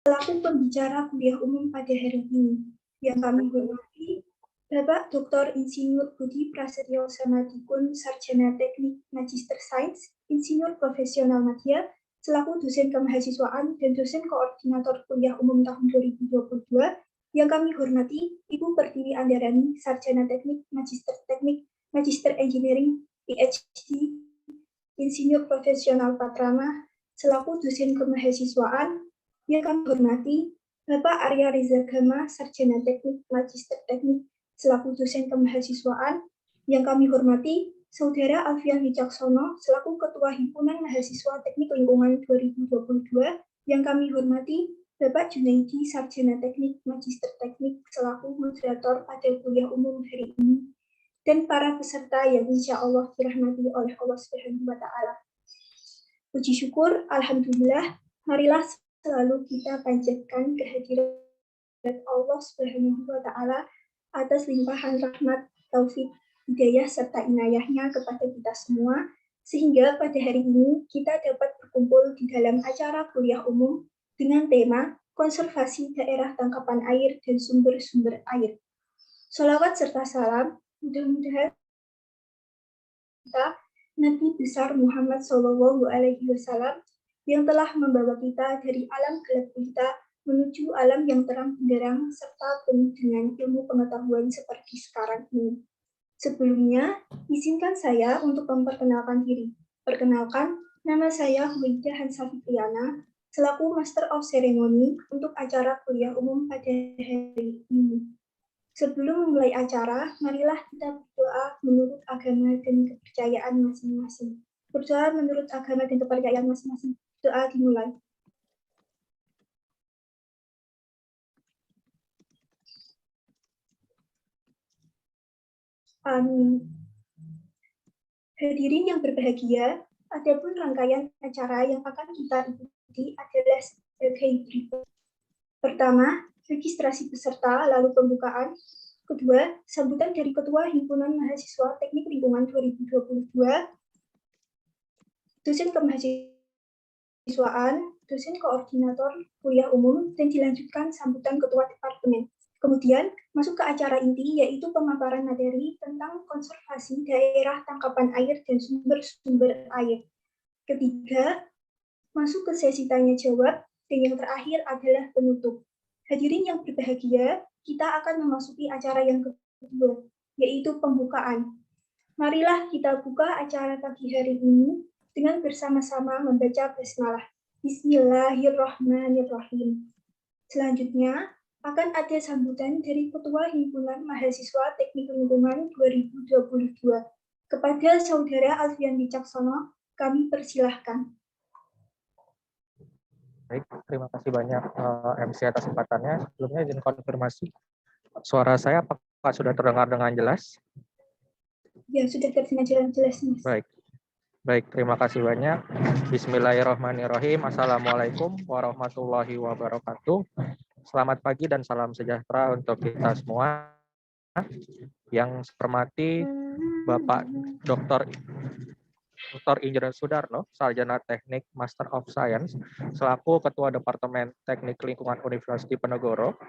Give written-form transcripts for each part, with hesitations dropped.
Selaku pembicara kuliah umum pada hari ini, yang kami hormati Bapak Dr. Insinyur Budi Prasetyo Samadikun, Sarjana Teknik Magister Sains, Insinyur Profesional Madya, selaku dosen kemahasiswaan dan dosen koordinator kuliah umum tahun 2022, yang kami hormati Ibu Pertiwi Andarani, Sarjana Teknik Magister Engineering, PhD, Insinyur Profesional Patrama, selaku dosen kemahasiswaan, yang kami hormati Bapak Arya Reza Gama, Sarjana Teknik Magister Teknik, selaku dosen kemahasiswaan, yang kami hormati Saudara Alfian Wicaksono, selaku Ketua Himpunan Mahasiswa Teknik Lingkungan 2022, yang kami hormati Bapak Junaidi, Sarjana Teknik Magister Teknik, selaku moderator pada kuliah umum hari ini, dan para peserta yang insya Allah dirahmati oleh Allah Subhanahu wa Ta'ala. Puji syukur, alhamdulillah, marilah selalu kita panjatkan kehadiran Allah Subhanahu wa Ta'ala atas limpahan rahmat, taufik, hidayah serta inayahnya kepada kita semua, sehingga pada hari ini kita dapat berkumpul di dalam acara kuliah umum dengan tema konservasi daerah tangkapan air dan sumber-sumber air. Sholawat serta salam mudah-mudahan kita Nabi besar Muhammad SAW yang telah membawa kita dari alam gelap gulita menuju alam yang terang benderang serta penuh dengan ilmu pengetahuan seperti sekarang ini. Sebelumnya, izinkan saya untuk memperkenalkan diri. Perkenalkan, nama saya Huida Hansafitriana, selaku Master of Ceremony untuk acara kuliah umum pada hari ini. Sebelum memulai acara, marilah kita berdoa menurut agama dan kepercayaan masing-masing. Berdoa menurut agama dan kepercayaan masing-masing. Doa dimulai. Amin. Hadirin yang berbahagia, adapun rangkaian acara yang akan kita ikuti adalah sebagai berikut. Pertama, registrasi peserta, lalu pembukaan. Kedua, sambutan dari Ketua Himpunan Mahasiswa Teknik Lingkungan 2022, dosen kemahasiswaan, dosen koordinator kuliah umum, dan dilanjutkan sambutan Ketua Departemen. Kemudian, masuk ke acara inti, yaitu pemaparan materi tentang konservasi daerah tangkapan air dan sumber-sumber air. Ketiga, masuk ke sesi tanya-jawab, dan yang terakhir adalah penutup. Hadirin yang berbahagia, kita akan memasuki acara yang kedua, yaitu pembukaan. Marilah kita buka acara pagi hari ini dengan bersama-sama membaca basmalah. Bismillahirrahmanirrahim. Selanjutnya, akan ada sambutan dari Ketua Himpunan Mahasiswa Teknik Lingkungan 2022. Kepada Saudara Alfian Wicaksono, kami persilahkan. Baik, terima kasih banyak MC atas kesempatannya. Sebelumnya izin konfirmasi, suara saya apakah sudah terdengar dengan jelas? Ya, sudah terdengar jelas, Mas. Baik, terima kasih banyak. Bismillahirrahmanirrahim. Assalamualaikum warahmatullahi wabarakatuh. Selamat pagi dan salam sejahtera untuk kita semua. Yang saya hormati Bapak Dr. Insinyur Sudarno, Sarjana Teknik Master of Science, selaku Ketua Departemen Teknik Lingkungan Universitas Diponegoro.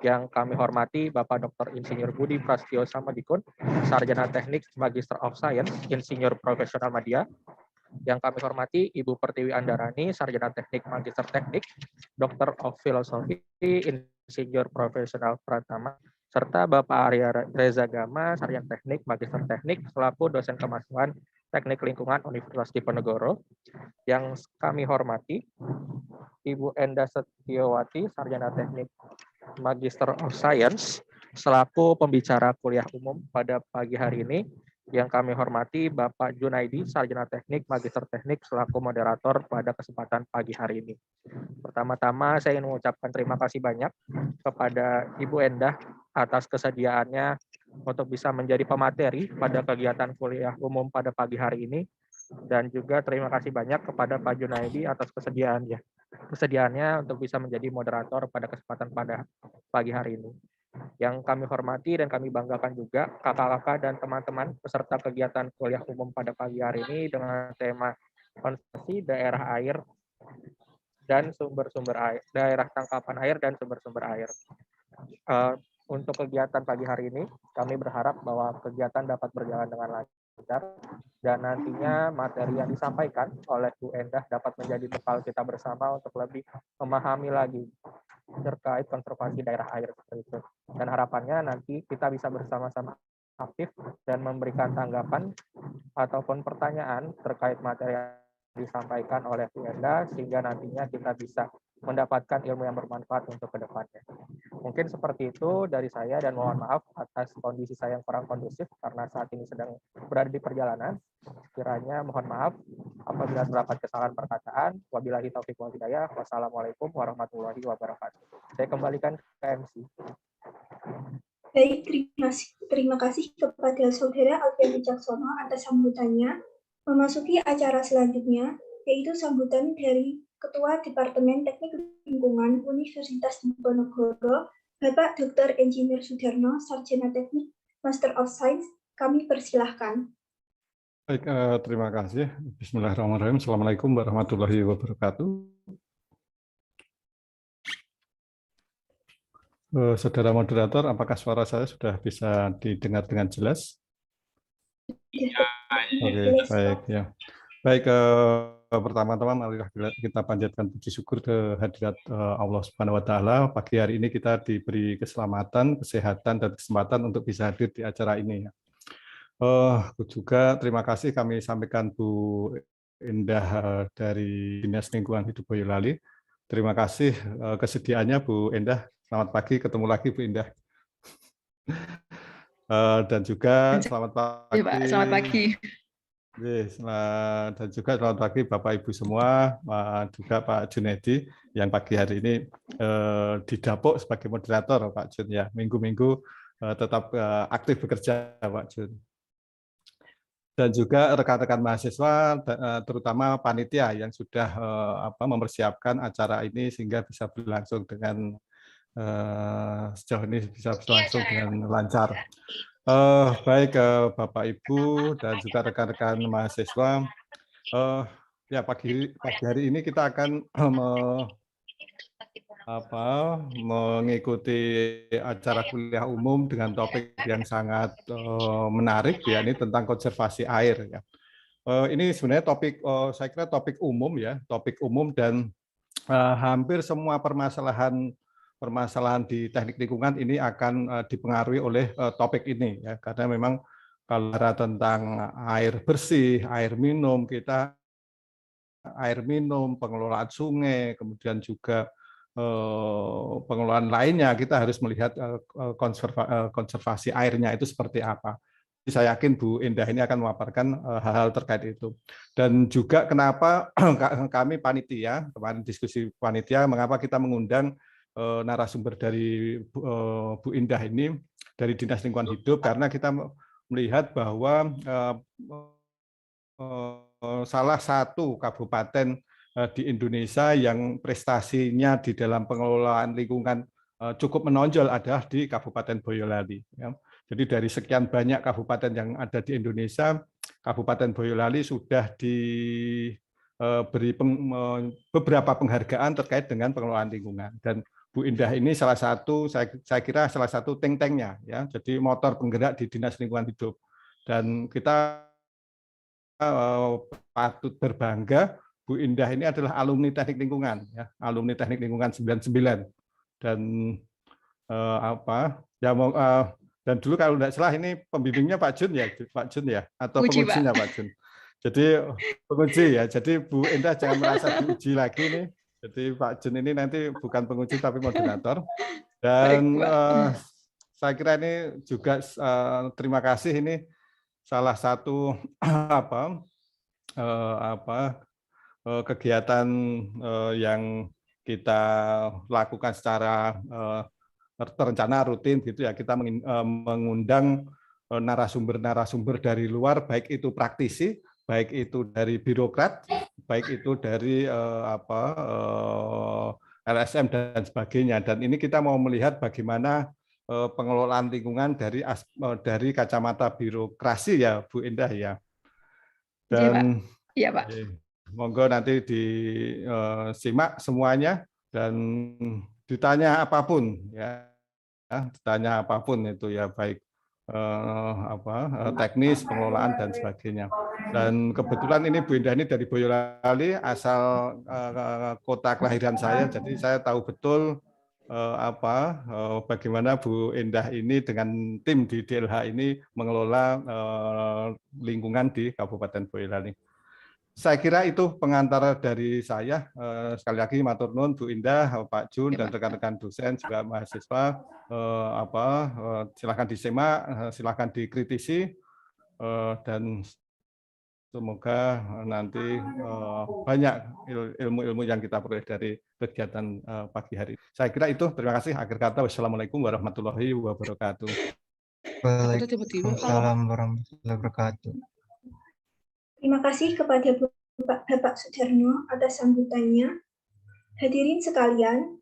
Yang kami hormati Bapak Dr. Insinyur Budi Prasetyo Samadikun, Sarjana Teknik Magister of Science, Insinyur Profesional Madya. Yang kami hormati Ibu Pertiwi Andarani, Sarjana Teknik Magister Teknik, Doctor of Philosophy, Insinyur Profesional Pratama, serta Bapak Arya Reza Gama, Sarjana Teknik Magister Teknik, selaku dosen kemahasiswaan Teknik Lingkungan Universitas Diponegoro. Yang kami hormati Ibu Enda Setiawati, Sarjana Teknik Magister of Science, selaku pembicara kuliah umum pada pagi hari ini. Yang kami hormati Bapak Junaidi, Sarjana Teknik Magister Teknik, selaku moderator pada kesempatan pagi hari ini. Pertama-tama saya ingin mengucapkan terima kasih banyak kepada Ibu Endah atas kesediaannya untuk bisa menjadi pemateri pada kegiatan kuliah umum pada pagi hari ini, dan juga terima kasih banyak kepada Pak Junaidi atas kesediaannya untuk bisa menjadi moderator pada kesempatan pada pagi hari ini. Yang kami hormati dan kami banggakan juga kakak-kakak dan teman-teman peserta kegiatan kuliah umum pada pagi hari ini dengan tema konservasi daerah air dan sumber-sumber air, daerah tangkapan air dan sumber-sumber air. Untuk kegiatan pagi hari ini, kami berharap bahwa kegiatan dapat berjalan dengan lancar dan nantinya materi yang disampaikan oleh Bu Endah dapat menjadi bekal kita bersama untuk lebih memahami lagi terkait konservasi daerah air seperti itu. Dan harapannya nanti kita bisa bersama-sama aktif dan memberikan tanggapan ataupun pertanyaan terkait materi yang disampaikan oleh Bu Endah sehingga nantinya kita bisa mendapatkan ilmu yang bermanfaat untuk kedepannya. Mungkin seperti itu dari saya dan mohon maaf atas kondisi saya yang kurang kondusif karena saat ini sedang berada di perjalanan. Kiranya mohon maaf apabila terdapat kesalahan perkataan. Wabillahi taufiq wal hidayah. Wassalamualaikum warahmatullahi wabarakatuh. Saya kembalikan ke MC. Baik, terima kasih kepada Saudara Alfian Wicaksono atas sambutannya. Memasuki acara selanjutnya, yaitu sambutan dari Ketua Departemen Teknik Lingkungan Universitas Diponegoro, Bapak Dr. Engineer Sudarno, Sarjana Teknik, Master of Science. Kami persilahkan. Baik, terima kasih. Bismillahirrahmanirrahim. Assalamualaikum warahmatullahi wabarakatuh. Saudara moderator, apakah suara saya sudah bisa didengar dengan jelas? Oke, baik ya. Baik, pertama-tama marilah kita panjatkan puji syukur kehadirat Allah Subhanahu wa taala. Pagi hari ini kita diberi keselamatan, kesehatan dan kesempatan untuk bisa hadir di acara ini ya. Juga terima kasih kami sampaikan Bu Endah dari Dinas Lingkungan Hidup Boyolali. Terima kasih kesediaannya Bu Endah. Selamat pagi, ketemu lagi Bu Endah. Dan juga selamat pagi. Ya, Pak. Selamat pagi. Dan juga selamat pagi Bapak Ibu semua, juga Pak Junedi yang pagi hari ini didapuk sebagai moderator Pak Jun ya. Minggu-minggu tetap aktif bekerja Pak Jun. Dan juga rekan-rekan mahasiswa, terutama panitia yang sudah mempersiapkan acara ini sehingga bisa berlangsung dengan sejauh ini bisa berlangsung dengan lancar. Baik Bapak Ibu dan juga rekan-rekan mahasiswa, ya pagi hari ini kita akan mengikuti acara kuliah umum dengan topik yang sangat menarik, ya ini tentang konservasi air. Ya. Ini sebenarnya topik, saya kira topik umum ya, topik umum dan hampir semua permasalahan di teknik lingkungan ini akan dipengaruhi oleh topik ini ya, karena memang kalau tentang air bersih, air minum, pengelolaan sungai, kemudian juga pengelolaan lainnya, kita harus melihat konservasi airnya itu seperti apa. Saya yakin Bu Endah ini akan memaparkan hal-hal terkait itu. Dan juga kenapa kami panitia, kemarin diskusi panitia, mengapa kita mengundang narasumber dari Bu Endah ini dari Dinas Lingkungan Hidup, karena kita melihat bahwa salah satu kabupaten di Indonesia yang prestasinya di dalam pengelolaan lingkungan cukup menonjol adalah di Kabupaten Boyolali. Ya. Jadi dari sekian banyak kabupaten yang ada di Indonesia, Kabupaten Boyolali sudah diberi beberapa penghargaan terkait dengan pengelolaan lingkungan. Dan Bu Endah ini salah satu, saya kira salah satu think tank-nya, ya, jadi motor penggerak di Dinas Lingkungan Hidup. Dan kita patut berbangga, Bu Endah ini adalah alumni teknik lingkungan, ya, alumni teknik lingkungan 99. Dan dan dulu kalau tidak salah ini pembimbingnya Pak Jun ya, atau pengujinya Pak Jun. Jadi penguji ya, jadi Bu Endah jangan merasa diuji lagi nih. Jadi Pak Jun ini nanti bukan penguji tapi moderator. Dan saya kira ini juga terima kasih, ini salah satu kegiatan yang kita lakukan secara terencana rutin gitu ya. Kita mengundang narasumber dari luar, baik itu praktisi, baik itu dari birokrat, baik itu dari LSM dan sebagainya. Dan ini kita mau melihat bagaimana pengelolaan lingkungan dari kacamata birokrasi ya Bu Endah ya. Dan iya Pak. Monggo nanti disimak semuanya dan ditanya apapun ya, ditanya apapun itu ya, baik teknis, pengelolaan dan sebagainya. Dan kebetulan ini Bu Indah ini dari Boyolali, asal kota kelahiran saya, jadi saya tahu betul bagaimana Bu Indah ini dengan tim di DLH ini mengelola lingkungan di Kabupaten Boyolali. Saya kira itu pengantar dari saya. Sekali lagi matur nuwun Bu Indah, Pak Jun, dan rekan-rekan dosen juga mahasiswa. Silakan disimak, silakan dikritisi, dan semoga nanti banyak ilmu-ilmu yang kita peroleh dari kegiatan pagi hari. Saya kira itu. Terima kasih. Akhir kata, wassalamualaikum warahmatullahi wabarakatuh. Waalaikumsalam warahmatullahi wabarakatuh. Terima kasih kepada Bapak Sudarno atas sambutannya. Hadirin sekalian,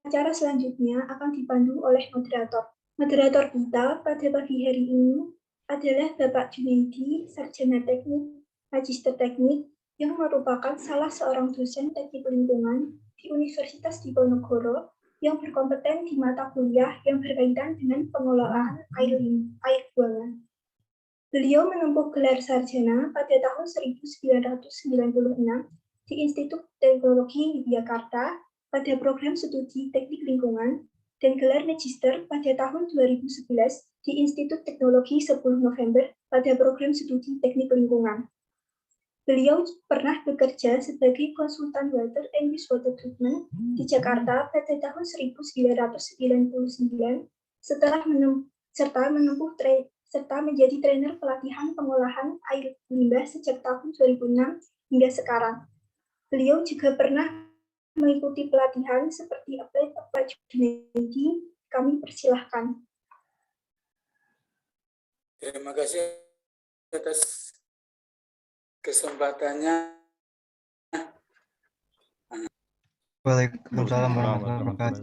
acara selanjutnya akan dipandu oleh moderator. Moderator kita pada pagi hari ini adalah Bapak Junaidi, Sarjana Teknik, Magister Teknik, yang merupakan salah seorang dosen teknik lingkungan di Universitas Diponegoro yang berkompeten di mata kuliah yang berkaitan dengan pengelolaan air buangan. Beliau menempuh gelar sarjana pada tahun 1996 di Institut Teknologi Yogyakarta pada program studi teknik lingkungan dan gelar magister pada tahun 2011 di Institut Teknologi 10 November pada program studi teknik lingkungan. Beliau pernah bekerja sebagai konsultan water and wastewater treatment di Jakarta pada tahun 1999 serta menjadi trainer pelatihan pengolahan air limbah sejak tahun 2006 hingga sekarang. Beliau juga pernah mengikuti pelatihan seperti Pak Junaidi. Kami persilahkan. Terima kasih atas kesempatannya. Waalaikumsalam warahmatullahi wabarakatuh.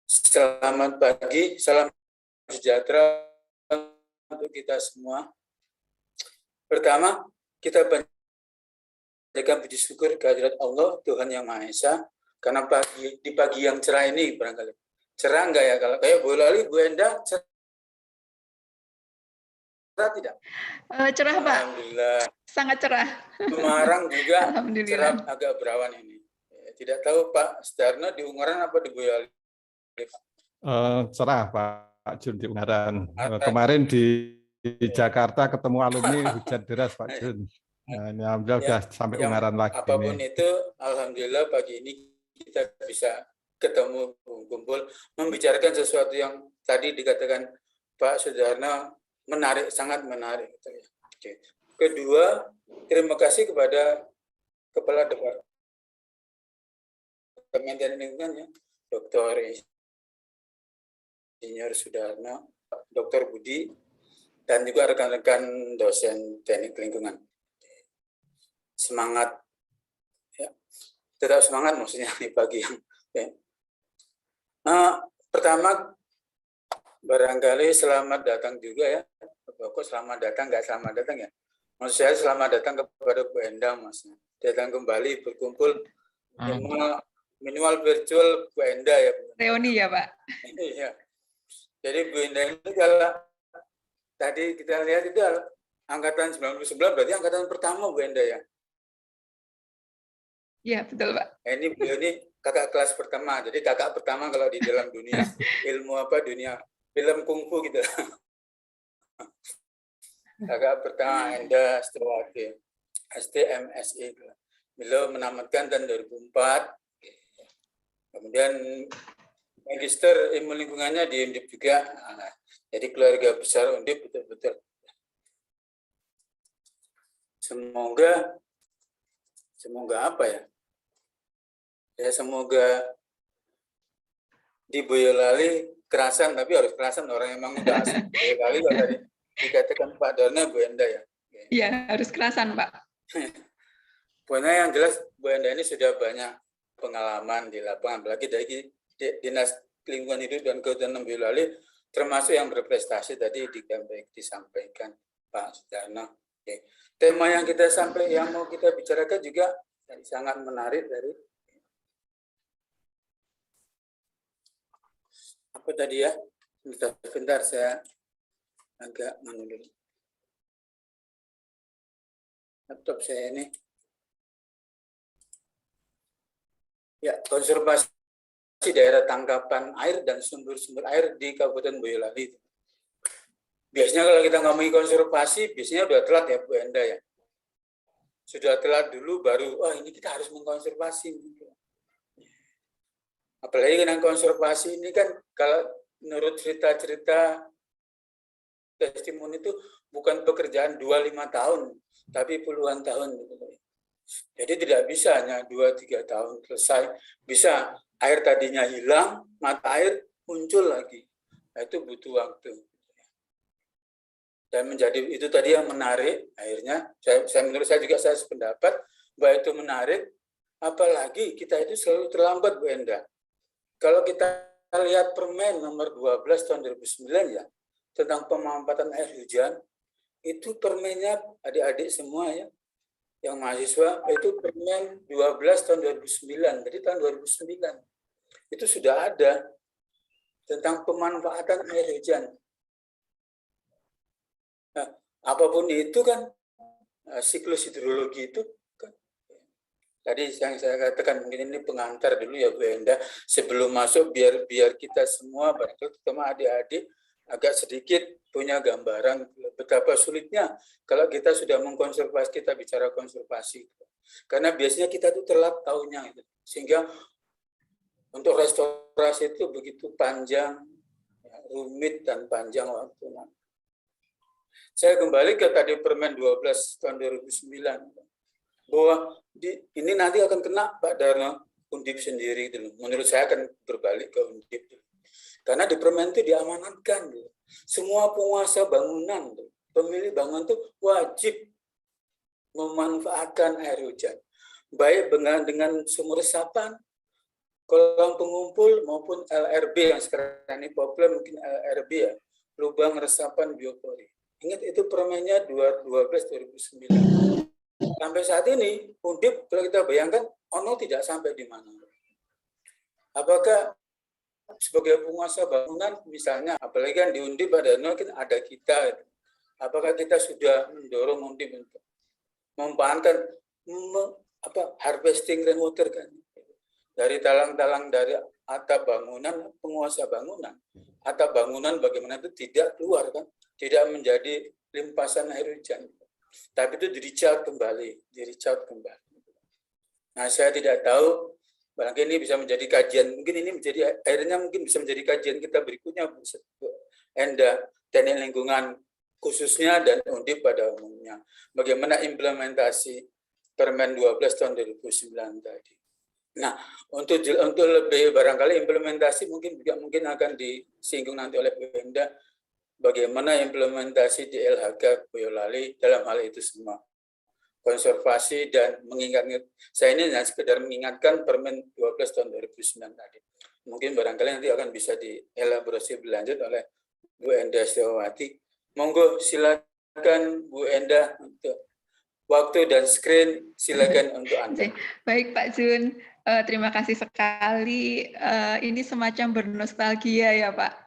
Selamat pagi, salam sejahtera untuk kita semua. Pertama, kita panjatkan puji syukur kehadirat Allah, Tuhan Yang Maha Esa, karena di pagi yang cerah ini barangkali. Cerah enggak ya? Kalau kayak Boyolali, Bu Endah, cerah tidak? Cerah, Pak. Alhamdulillah. Sangat cerah. Semarang juga cerah, Alhamdulillah. agak berawan ini. Tidak tahu Pak Sudarno di Ungaran apa di Boyolali? Cerah Pak Jun di Ungaran. Kemarin di Jakarta ketemu alumni hujan deras Pak Jun. Nah, alhamdulillah sudah sampai Ungaran lagi. Apapun itu, alhamdulillah pagi ini kita bisa ketemu kumpul membicarakan sesuatu yang tadi dikatakan Pak Sudarno menarik, sangat menarik. Oke. Kedua, terima kasih kepada Kepala Departemen Lingkungan, Dr. Insinyur Sudarno, Dr. Budi, dan juga rekan-rekan dosen teknik lingkungan. Semangat, ya, tetap semangat maksudnya di pagi yang. Ya. Pertama, barangkali selamat datang juga ya. Kok selamat datang, nggak selamat datang ya? Maksud saya selamat datang kepada Bu Endah, Mas. Datang kembali berkumpul minimal virtual Bu Endah ya. Reuni ya, Pak? Iya. Jadi Bu Endah ini kalau tadi kita lihat itu angkatan 99, berarti angkatan pertama Bu Endah ya? Iya, betul Pak. Ini beliau ini kakak kelas pertama, jadi kakak pertama kalau di dalam dunia ilmu dunia film kungfu gitu. Kakak pertama Endah Setiawati, STMSI. Beliau menamatkan tahun 2004. Kemudian magister ilmu lingkungannya di Undip juga. Jadi keluarga besar Undip betul-betul. Semoga apa ya? Ya semoga di Boyolali kerasan, tapi harus kerasan orang yang emang udah asli Boyolali kalau tadi dikatakan Pak Darna Bu Endah ya. Iya, harus kerasan Pak. Pokoknya yang jelas Bu Endah ini sudah banyak pengalaman di lapangan, apalagi dari Dinas Lingkungan Hidup dan Kehutanan Boyolali, termasuk yang berprestasi tadi disampaikan Pak Sudarno. Tema yang mau kita bicarakan juga sangat menarik dari apa tadi ya? Sebentar saya agak menunduk. Laptop saya ini. Ya, konservasi daerah tangkapan air dan sumber-sumber air di Kabupaten Boyolali. Biasanya kalau kita ngomongin konservasi, biasanya udah telat ya Bu Enda ya. Sudah telat dulu baru, ini kita harus mengkonservasi. Apalagi dengan konservasi ini kan, kalau menurut cerita-cerita testimoni itu bukan pekerjaan 2-5 tahun, tapi puluhan tahun. Jadi tidak bisa hanya 2-3 tahun selesai. Bisa air tadinya hilang, mata air muncul lagi. Nah, itu butuh waktu. Dan menjadi itu tadi yang menarik, akhirnya menurut saya juga saya sependapat bahwa itu menarik, apalagi kita itu selalu terlambat Bu Enda. Kalau kita lihat Permen nomor 12 tahun 2009 ya, tentang pemanfaatan air hujan, itu permennya adik-adik semua ya, yang mahasiswa, itu Permen 12 tahun 2009, jadi tahun 2009. Itu sudah ada tentang pemanfaatan air hujan. Nah, apapun itu kan siklus hidrologi itu kan, tadi yang saya katakan mungkin ini pengantar dulu ya Bu Enda sebelum masuk biar kita semua terutama adik-adik agak sedikit punya gambaran betapa sulitnya kalau kita sudah mengkonservasi, kita bicara konservasi, karena biasanya kita itu telat tahunya gitu. Sehingga untuk restorasi itu begitu panjang, rumit dan panjang waktunya. Saya kembali ke tadi Permen 12 tahun 2009 bahwa ini nanti akan kena Pak Darno Undip sendiri gitu. Menurut saya akan berbalik ke Undip karena di Permen itu diamanatkan gitu. Semua penguasa bangunan, pemilik bangunan itu wajib memanfaatkan air hujan baik dengan sumur resapan, kolam pengumpul maupun LRB yang sekarang ini populer mungkin LRB ya, lubang resapan biopori. Ingat itu permennya 12/2009. Sampai saat ini, Undip kalau kita bayangkan, ONO tidak sampai di mana. Apakah sebagai penguasa bangunan, misalnya, apalagi kan di Undip ada kita, apakah kita sudah mendorong Undip untuk memanfaatkan harvesting rainwater kan? Dari talang-talang dari atap bangunan, penguasa bangunan, atap bangunan bagaimana itu tidak keluar kan? Tidak menjadi limpasan air hujan, tapi itu di-recharge kembali. Nah, saya tidak tahu, barangkali ini bisa menjadi kajian, mungkin ini akhirnya mungkin bisa menjadi kajian kita berikutnya, Bu Enda, teknik lingkungan khususnya dan Undip pada umumnya. Bagaimana implementasi Permen 12 tahun 2009 tadi. Nah, untuk lebih barangkali implementasi mungkin akan disinggung nanti oleh Bu Enda. Bagaimana implementasi di LHK Boyolali dalam hal itu semua. Konservasi dan mengingatkan, saya ini hanya sekedar mengingatkan Permen 12 tahun 2009 tadi. Mungkin barangkali nanti akan bisa dielaborasi berlanjut oleh Bu Enda Setiawati. Monggo silakan Bu Enda untuk waktu dan screen, silakan untuk Anda. Baik Pak Jun, terima kasih sekali. Ini semacam bernostalgia ya Pak.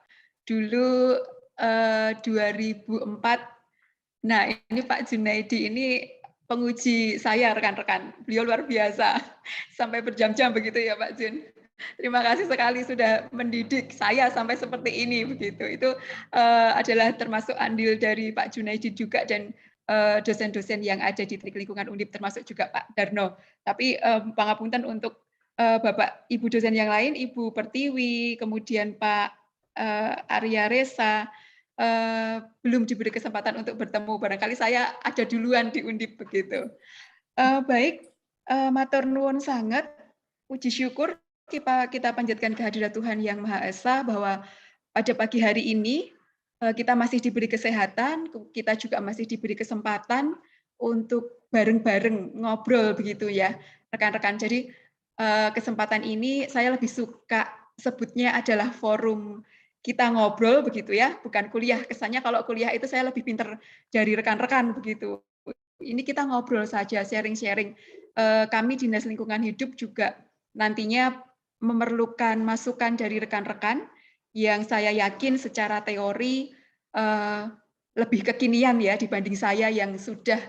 Dulu 2004. Nah, ini Pak Junaidi ini penguji saya rekan-rekan. Beliau luar biasa. Sampai berjam-jam begitu ya Pak Jun. Terima kasih sekali sudah mendidik saya sampai seperti ini begitu. Itu adalah termasuk andil dari Pak Junaidi juga dan dosen-dosen yang ada di Teknik Lingkungan Undip termasuk juga Pak Darno. Tapi pangapunten untuk Bapak Ibu dosen yang lain, Ibu Pertiwi, kemudian Pak Arya Resa, belum diberi kesempatan untuk bertemu. Barangkali saya ada duluan di Undip begitu. Baik, matur nuwun sangat, puji syukur kita panjatkan kehadirat Tuhan Yang Maha Esa bahwa pada pagi hari ini kita masih diberi kesehatan, kita juga masih diberi kesempatan untuk bareng-bareng ngobrol begitu ya, rekan-rekan. Jadi kesempatan ini saya lebih suka sebutnya adalah forum kita ngobrol begitu ya, bukan kuliah. Kesannya kalau kuliah itu saya lebih pinter dari rekan-rekan begitu. Ini kita ngobrol saja, sharing-sharing. Kami Dinas Lingkungan Hidup juga nantinya memerlukan masukan dari rekan-rekan yang saya yakin secara teori lebih kekinian ya dibanding saya yang sudah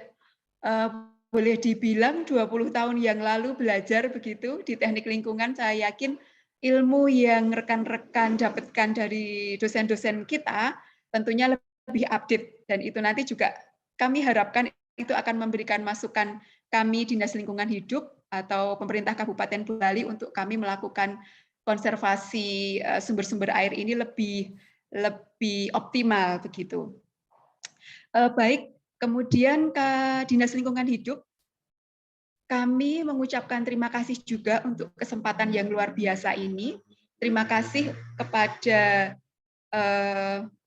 boleh dibilang 20 tahun yang lalu belajar begitu di teknik lingkungan. Saya yakin ilmu yang rekan-rekan dapatkan dari dosen-dosen kita tentunya lebih update, dan itu nanti juga kami harapkan itu akan memberikan masukan kami Dinas Lingkungan Hidup atau pemerintah Kabupaten Boyolali untuk kami melakukan konservasi sumber-sumber air ini lebih optimal begitu. Baik, kemudian ke Dinas Lingkungan Hidup, kami mengucapkan terima kasih juga untuk kesempatan yang luar biasa ini. Terima kasih kepada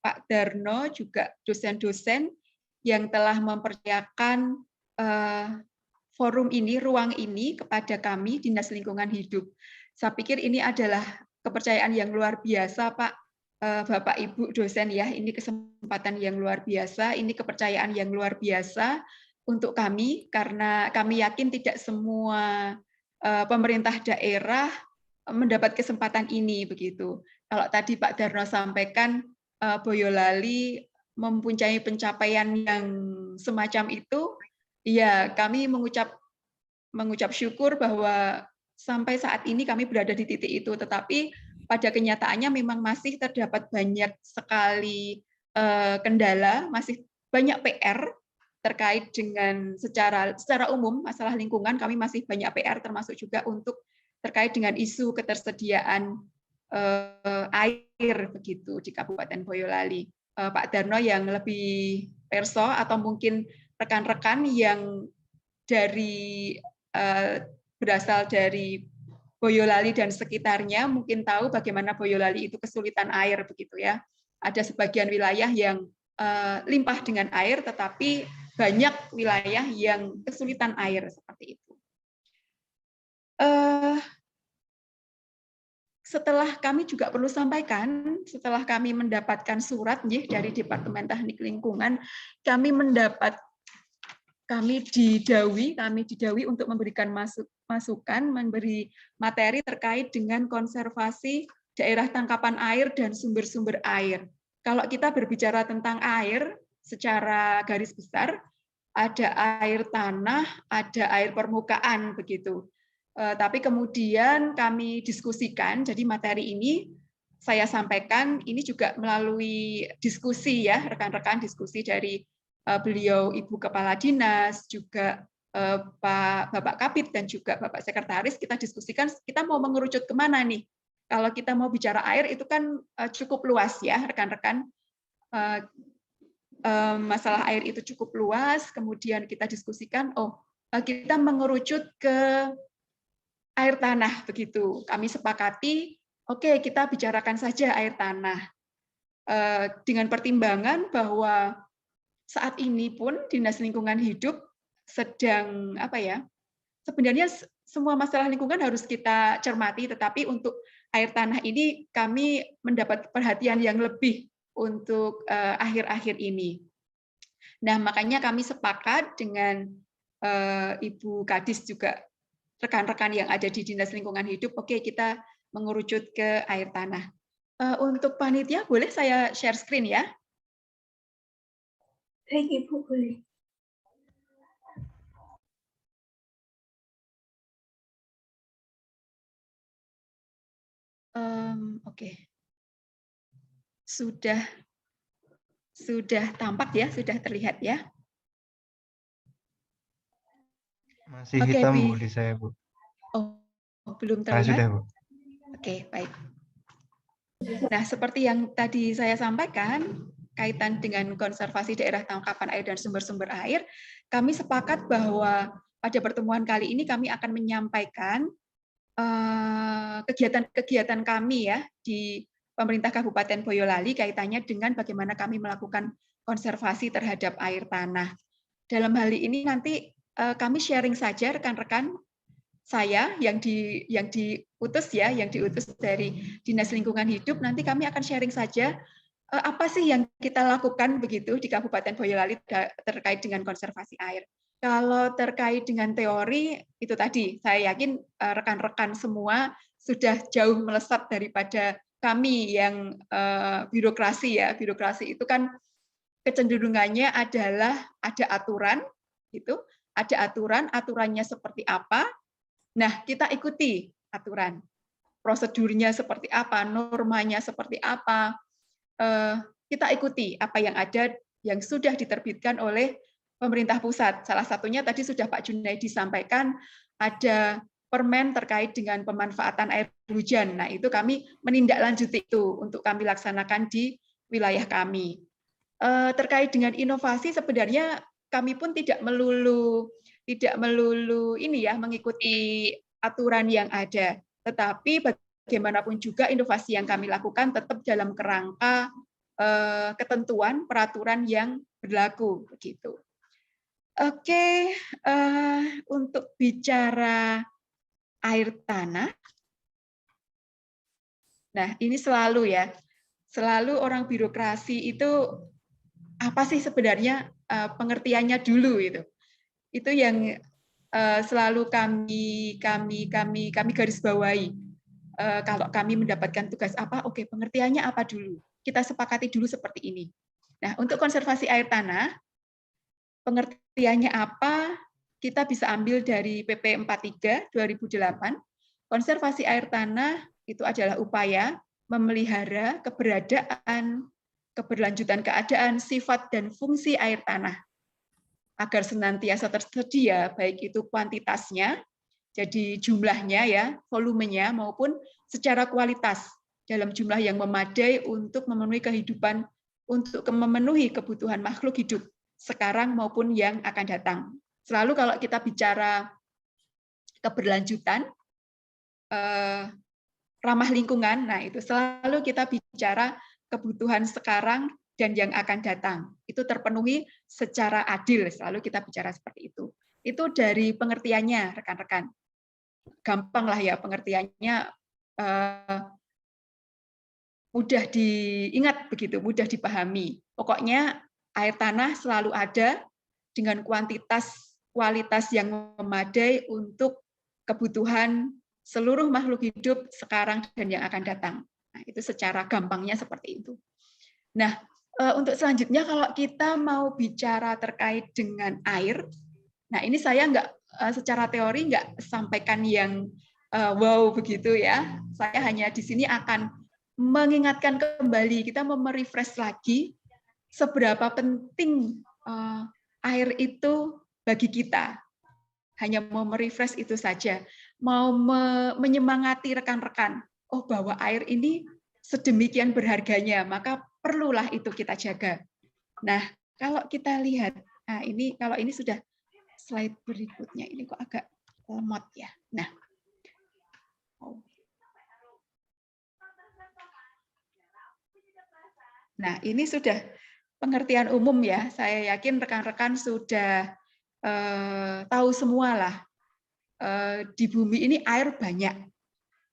Pak Darno, juga dosen-dosen yang telah mempercayakan forum ini, ruang ini kepada kami Dinas Lingkungan Hidup. Saya pikir ini adalah kepercayaan yang luar biasa, Pak, Bapak Ibu dosen ya. Ini kesempatan yang luar biasa, ini kepercayaan yang luar biasa untuk kami, karena kami yakin tidak semua pemerintah daerah mendapat kesempatan ini begitu. Kalau tadi Pak Darno sampaikan Boyolali mempunyai pencapaian yang semacam itu, ya kami mengucap syukur bahwa sampai saat ini kami berada di titik itu, tetapi pada kenyataannya memang masih terdapat banyak sekali kendala, masih banyak PR terkait dengan secara umum masalah lingkungan. Kami masih banyak PR, termasuk juga untuk terkait dengan isu ketersediaan air begitu di Kabupaten Boyolali. Pak Darno yang lebih perso atau mungkin rekan-rekan yang berasal dari Boyolali dan sekitarnya mungkin tahu bagaimana Boyolali itu kesulitan air begitu ya. Ada sebagian wilayah yang limpah dengan air, tetapi banyak wilayah yang kesulitan air seperti itu. Setelah kami juga perlu sampaikan, setelah kami mendapatkan surat dari Departemen Teknik Lingkungan, kami didhawuhi untuk memberikan masukan, memberi materi terkait dengan konservasi daerah tangkapan air dan sumber-sumber air. Kalau kita berbicara tentang air secara garis besar, ada air tanah, ada air permukaan begitu. Tapi kemudian kami diskusikan, jadi materi ini saya sampaikan, ini juga melalui diskusi ya, rekan-rekan diskusi dari beliau Ibu Kepala Dinas, juga Bapak Kabid dan juga Bapak Sekretaris, kita diskusikan kita mau mengerucut kemana nih. Kalau kita mau bicara air itu kan cukup luas ya rekan-rekan, masalah air itu cukup luas, kemudian kita diskusikan, kita mengerucut ke air tanah begitu. Kami sepakati, oke, kita bicarakan saja air tanah. Dengan pertimbangan bahwa saat ini pun Dinas Lingkungan Hidup sedang sebenarnya semua masalah lingkungan harus kita cermati, tetapi untuk air tanah ini kami mendapat perhatian yang lebih untuk akhir-akhir ini. Nah, makanya kami sepakat dengan Ibu Kadis juga rekan-rekan yang ada di Dinas Lingkungan Hidup, oke, kita mengerucut ke air tanah. Untuk panitia, boleh saya share screen ya? Baik, Ibu, boleh. Oke. Sudah tampak ya, sudah terlihat ya? Masih hitam, Bu, di saya, Bu. Oh, belum terlihat? Sudah, Bu. Oke, baik. Nah, seperti yang tadi saya sampaikan, kaitan dengan konservasi daerah tangkapan air dan sumber-sumber air, kami sepakat bahwa pada pertemuan kali ini kami akan menyampaikan kegiatan-kegiatan kami ya di pemerintah Kabupaten Boyolali kaitannya dengan bagaimana kami melakukan konservasi terhadap air tanah. Dalam hal ini nanti kami sharing saja rekan-rekan saya yang diutus dari Dinas Lingkungan Hidup, nanti kami akan sharing saja apa sih yang kita lakukan begitu di Kabupaten Boyolali terkait dengan konservasi air. Kalau terkait dengan teori, itu tadi, saya yakin rekan-rekan semua sudah jauh melesat daripada kami yang birokrasi ya. Birokrasi itu kan kecenderungannya adalah ada aturan, gitu. Ada aturan, aturannya seperti apa. Nah, kita ikuti aturan. Prosedurnya seperti apa, normanya seperti apa. Kita ikuti apa yang ada, yang sudah diterbitkan oleh pemerintah pusat. Salah satunya tadi sudah Pak Junaidi sampaikan, ada permen terkait dengan pemanfaatan air hujan. Nah, itu kami menindaklanjuti itu untuk kami laksanakan di wilayah kami. Terkait dengan inovasi, sebenarnya kami pun tidak melulu ini ya, mengikuti aturan yang ada. Tetapi bagaimanapun juga inovasi yang kami lakukan tetap dalam kerangka ketentuan peraturan yang berlaku begitu. Oke, untuk bicara air tanah, nah ini selalu ya, selalu orang birokrasi itu apa sih sebenarnya pengertiannya dulu itu. Itu yang selalu kami garis bawahi. Kalau kami mendapatkan tugas apa, oke, pengertiannya apa dulu. Kita sepakati dulu seperti ini. Nah, untuk konservasi air tanah, pengertiannya apa, kita bisa ambil dari PP 43 2008. Konservasi air tanah itu adalah upaya memelihara keberadaan, keberlanjutan keadaan, sifat, dan fungsi air tanah agar senantiasa tersedia, baik itu kuantitasnya, jadi jumlahnya ya, volumenya, maupun secara kualitas dalam jumlah yang memadai untuk memenuhi kehidupan, untuk memenuhi kebutuhan makhluk hidup sekarang maupun yang akan datang. Selalu kalau kita bicara keberlanjutan, ramah lingkungan, nah itu selalu kita bicara kebutuhan sekarang dan yang akan datang. Itu terpenuhi secara adil, selalu kita bicara seperti itu. Itu dari pengertiannya, rekan-rekan. Gampang lah ya pengertiannya, mudah diingat begitu, mudah dipahami. Pokoknya air tanah selalu ada dengan kualitas yang memadai untuk kebutuhan seluruh makhluk hidup sekarang dan yang akan datang. Nah, itu secara gampangnya seperti itu. Nah, untuk selanjutnya kalau kita mau bicara terkait dengan air, nah ini saya secara teori nggak sampaikan yang wow begitu ya. Saya hanya di sini akan mengingatkan kembali, kita mau merefresh lagi seberapa penting air itu bagi kita. Hanya mau merefresh itu saja. Mau menyemangati rekan-rekan, oh bahwa air ini sedemikian berharganya, maka perlulah itu kita jaga. Nah, kalau kita lihat, nah ini kalau ini sudah slide berikutnya, ini kok agak lemot ya. Nah, nah ini sudah pengertian umum ya. Saya yakin rekan-rekan sudah tahu semua lah. Di bumi ini air banyak.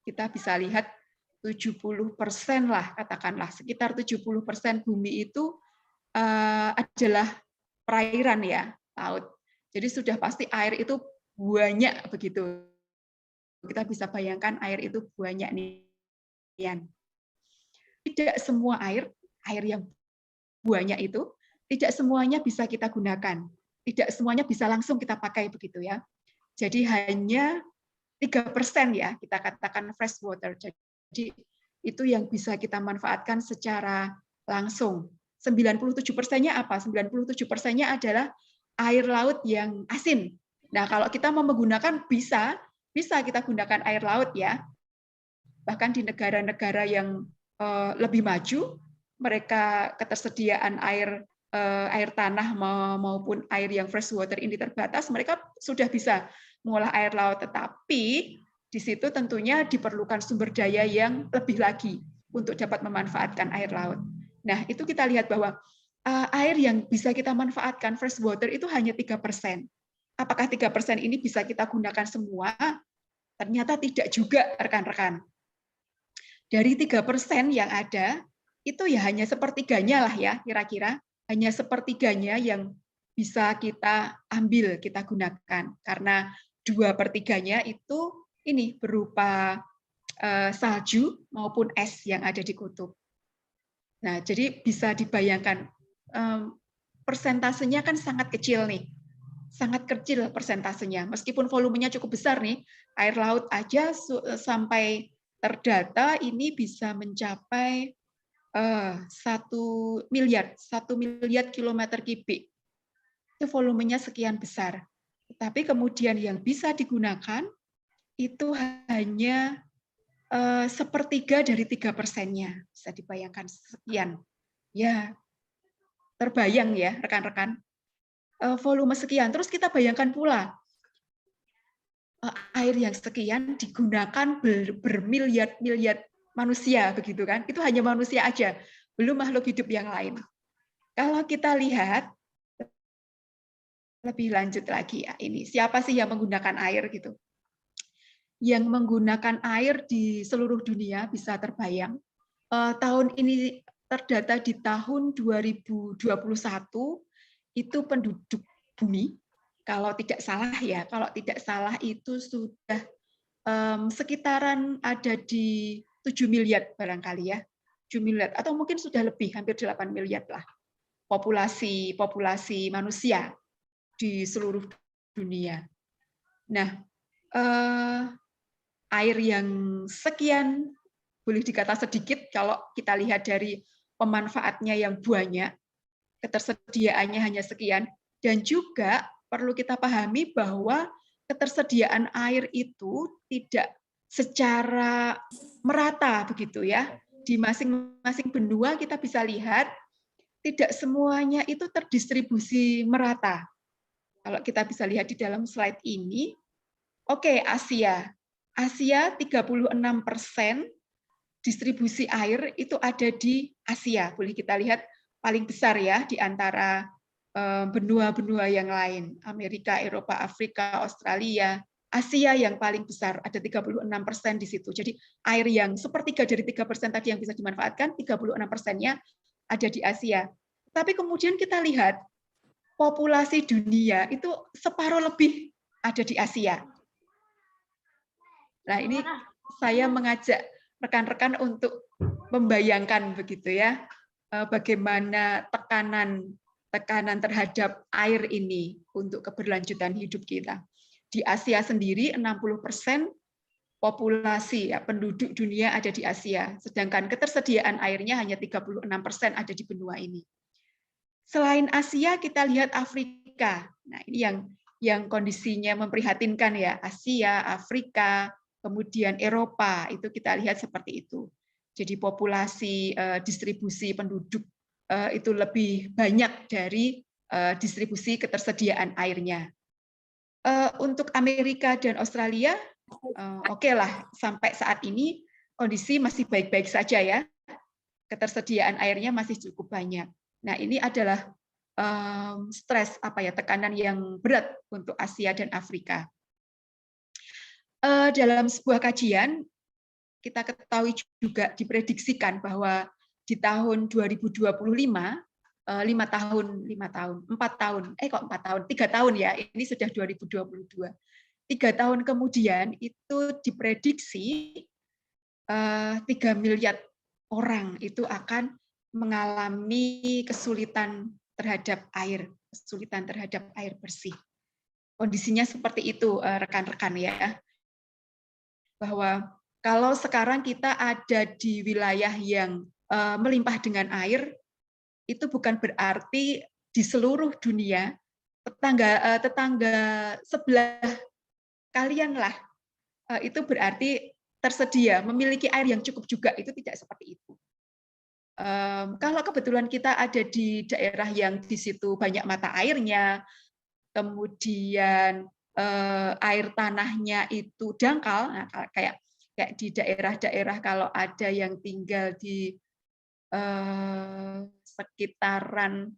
Kita bisa lihat 70% lah, katakanlah sekitar 70% bumi itu adalah perairan ya, laut. Jadi sudah pasti air itu banyak begitu. Kita bisa bayangkan air itu banyak nih. Tidak semua air yang banyak itu, tidak semuanya bisa kita gunakan. Tidak semuanya bisa langsung kita pakai begitu ya. Jadi hanya 3% ya, kita katakan fresh water. Jadi itu yang bisa kita manfaatkan secara langsung. 97%-nya apa? 97%-nya adalah air laut yang asin. Nah, kalau kita mau menggunakan bisa kita gunakan air laut ya. Bahkan di negara-negara yang lebih maju, mereka ketersediaan air tanah maupun air yang fresh water ini terbatas, mereka sudah bisa mengolah air laut. Tetapi di situ tentunya diperlukan sumber daya yang lebih lagi untuk dapat memanfaatkan air laut. Nah, itu kita lihat bahwa air yang bisa kita manfaatkan, fresh water, itu hanya 3%. Apakah 3% ini bisa kita gunakan semua? Ternyata tidak juga, rekan-rekan. Dari 3% yang ada, itu ya hanya sepertiganya lah ya, kira-kira. Hanya sepertiganya yang bisa kita ambil, kita gunakan. Karena 2/3-nya itu ini berupa salju maupun es yang ada di kutub. Nah, jadi bisa dibayangkan persentasenya kan sangat kecil nih. Sangat kecil persentasenya. Meskipun volumenya cukup besar nih, air laut aja sampai terdata ini bisa mencapai 1 miliar kilometer kubik. Itu volumenya sekian besar. Tapi kemudian yang bisa digunakan itu hanya 1/3 dari 3%-nya. Bisa dibayangkan sekian. Ya, terbayang ya rekan-rekan. Volume sekian. Terus kita bayangkan pula air yang sekian digunakan bermiliar-miliar manusia, begitu kan? Itu hanya manusia aja, belum makhluk hidup yang lain. Kalau kita lihat lebih lanjut lagi ya, ini siapa sih yang menggunakan air gitu? Yang menggunakan air di seluruh dunia bisa terbayang. Tahun ini terdata di tahun 2021 itu penduduk bumi, kalau tidak salah ya, kalau tidak salah itu sudah sekitaran ada di 7 miliar barangkali ya, 7 miliar atau mungkin sudah lebih, hampir 8 miliar lah populasi manusia di seluruh dunia. Nah, air yang sekian boleh dikata sedikit kalau kita lihat dari pemanfaatnya yang banyak, ketersediaannya hanya sekian, dan juga perlu kita pahami bahwa ketersediaan air itu tidak secara merata begitu ya. Di masing-masing benua kita bisa lihat tidak semuanya itu terdistribusi merata. Kalau kita bisa lihat di dalam slide ini, oke, Asia 36% distribusi air itu ada di Asia. Boleh kita lihat paling besar ya di antara benua-benua yang lain. Amerika, Eropa, Afrika, Australia, Asia yang paling besar, ada 36% di situ. Jadi air yang 1/3 dari 3% tadi yang bisa dimanfaatkan, 36%-nya ada di Asia. Tapi kemudian kita lihat populasi dunia itu separuh lebih ada di Asia. Nah, ini saya mengajak rekan-rekan untuk membayangkan begitu ya, bagaimana tekanan terhadap air ini untuk keberlanjutan hidup kita. Di Asia sendiri 60% populasi ya, penduduk dunia ada di Asia, sedangkan ketersediaan airnya hanya 36% ada di benua ini. Selain Asia kita lihat Afrika. Nah, ini yang kondisinya memprihatinkan ya, Asia, Afrika, kemudian Eropa, itu kita lihat seperti itu. Jadi populasi distribusi penduduk itu lebih banyak dari distribusi ketersediaan airnya. Untuk Amerika dan Australia, oke lah, sampai saat ini kondisi masih baik-baik saja ya. Ketersediaan airnya masih cukup banyak. Nah, ini adalah stres tekanan yang berat untuk Asia dan Afrika. Dalam sebuah kajian kita ketahui juga diprediksikan bahwa di tahun 2025 3 tahun ya, ini sudah 2022. 3 tahun kemudian itu diprediksi 3 miliar orang itu akan mengalami kesulitan terhadap air bersih. Kondisinya seperti itu rekan-rekan ya. Bahwa kalau sekarang kita ada di wilayah yang melimpah dengan air, itu bukan berarti di seluruh dunia tetangga sebelah kalian lah itu berarti tersedia memiliki air yang cukup juga, itu tidak seperti itu. Kalau kebetulan kita ada di daerah yang di situ banyak mata airnya, kemudian air tanahnya itu dangkal, nah, kayak di daerah-daerah kalau ada yang tinggal di sekitaran,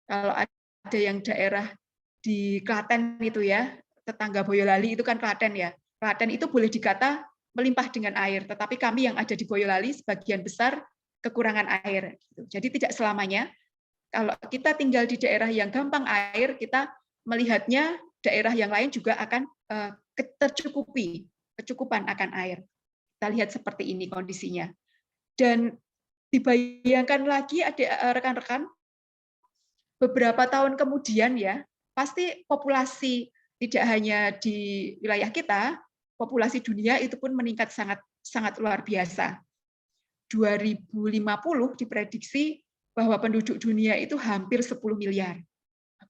kalau ada yang daerah di Klaten itu ya, tetangga Boyolali itu kan Klaten ya. Klaten itu boleh dikata melimpah dengan air, tetapi kami yang ada di Boyolali sebagian besar kekurangan air. Jadi tidak selamanya Kalau kita tinggal di daerah yang gampang air, kita melihatnya daerah yang lain juga akan kecukupan akan air. Kita lihat seperti ini kondisinya. Dan dibayangkan lagi rekan-rekan, beberapa tahun kemudian ya, pasti populasi tidak hanya di wilayah kita, populasi dunia itu pun meningkat sangat luar biasa. 2050 diprediksi bahwa penduduk dunia itu hampir 10 miliar.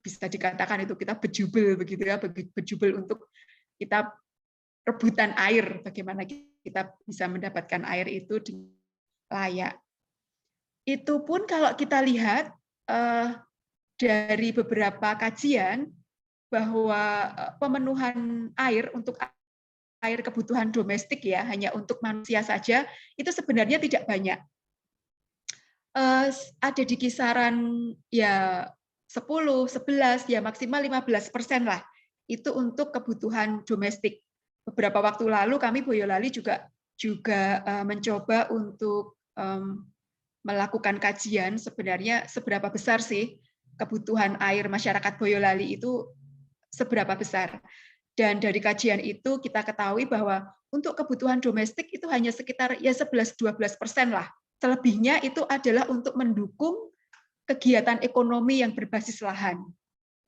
Bisa dikatakan itu kita bejubel begitu ya, bejubel untuk kita rebutan air, bagaimana kita bisa mendapatkan air itu layak. Itu pun kalau kita lihat dari beberapa kajian bahwa pemenuhan air untuk air kebutuhan domestik ya, hanya untuk manusia saja, itu sebenarnya tidak banyak. Ada di kisaran ya 10, 11, ya maksimal 15% lah. Itu untuk kebutuhan domestik. Beberapa waktu lalu kami Boyolali juga mencoba untuk melakukan kajian sebenarnya seberapa besar sih kebutuhan air masyarakat Boyolali itu seberapa besar. Dan dari kajian itu kita ketahui bahwa untuk kebutuhan domestik itu hanya sekitar ya 11-12% lah. Selebihnya itu adalah untuk mendukung kegiatan ekonomi yang berbasis lahan.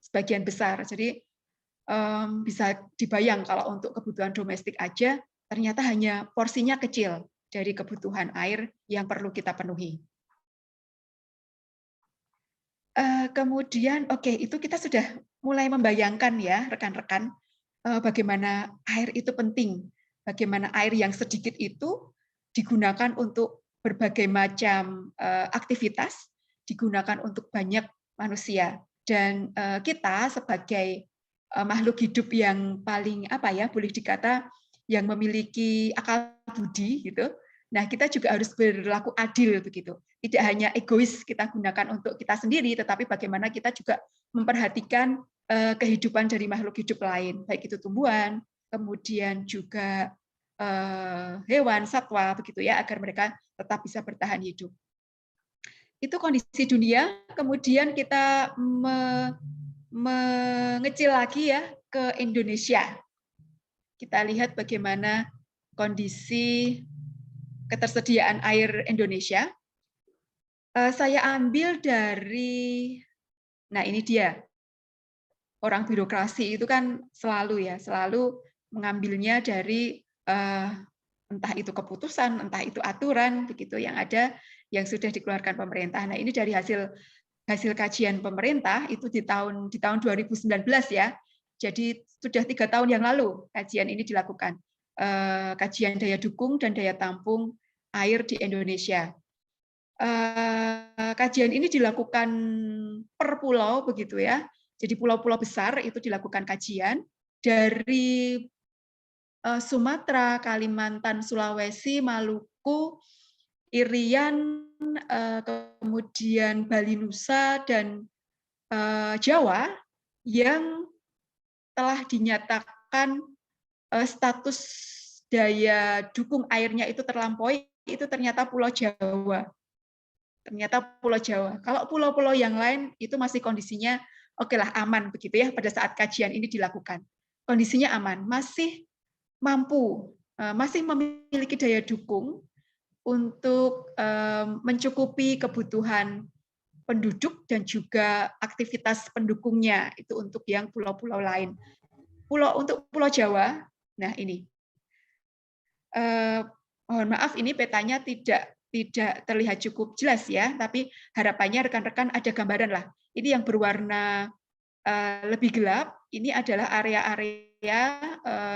Sebagian besar. Jadi bisa dibayang kalau untuk kebutuhan domestik aja ternyata hanya porsinya kecil dari kebutuhan air yang perlu kita penuhi. Kemudian, oke, itu kita sudah mulai membayangkan ya, rekan-rekan, bagaimana air itu penting, bagaimana air yang sedikit itu digunakan untuk berbagai macam aktivitas, digunakan untuk banyak manusia. Dan kita sebagai makhluk hidup yang paling boleh dikata yang memiliki akal budi gitu. Nah, kita juga harus berlaku adil begitu. Tidak hanya egois kita gunakan untuk kita sendiri, tetapi bagaimana kita juga memperhatikan kehidupan dari makhluk hidup lain, baik itu tumbuhan, kemudian juga hewan, satwa begitu ya, agar mereka tetap bisa bertahan hidup. Itu kondisi dunia. Kemudian kita mengecil lagi ya ke Indonesia. Kita lihat bagaimana kondisi ketersediaan air Indonesia. Saya ambil dari, nah ini dia, orang birokrasi itu kan selalu mengambilnya dari entah itu keputusan, entah itu aturan, begitu yang ada yang sudah dikeluarkan pemerintah. Nah ini dari hasil kajian pemerintah itu di tahun 2019 ya. Jadi sudah 3 tahun yang lalu kajian ini dilakukan. Kajian daya dukung dan daya tampung air di Indonesia. Kajian ini dilakukan per pulau begitu ya. Jadi pulau-pulau besar itu dilakukan kajian dari Sumatera, Kalimantan, Sulawesi, Maluku, Irian, kemudian Bali Nusa dan Jawa yang telah dinyatakan status daya dukung airnya itu terlampaui, itu ternyata Pulau Jawa. Ternyata Pulau Jawa. Kalau pulau-pulau yang lain itu masih kondisinya oke lah aman begitu ya pada saat kajian ini dilakukan. Kondisinya aman, masih mampu, masih memiliki daya dukung untuk mencukupi kebutuhan penduduk dan juga aktivitas pendukungnya itu untuk yang pulau-pulau lain. Untuk Pulau Jawa, nah ini. Mohon maaf ini petanya tidak terlihat cukup jelas ya, tapi harapannya rekan-rekan ada gambaran lah. Ini yang berwarna lebih gelap, ini adalah area-area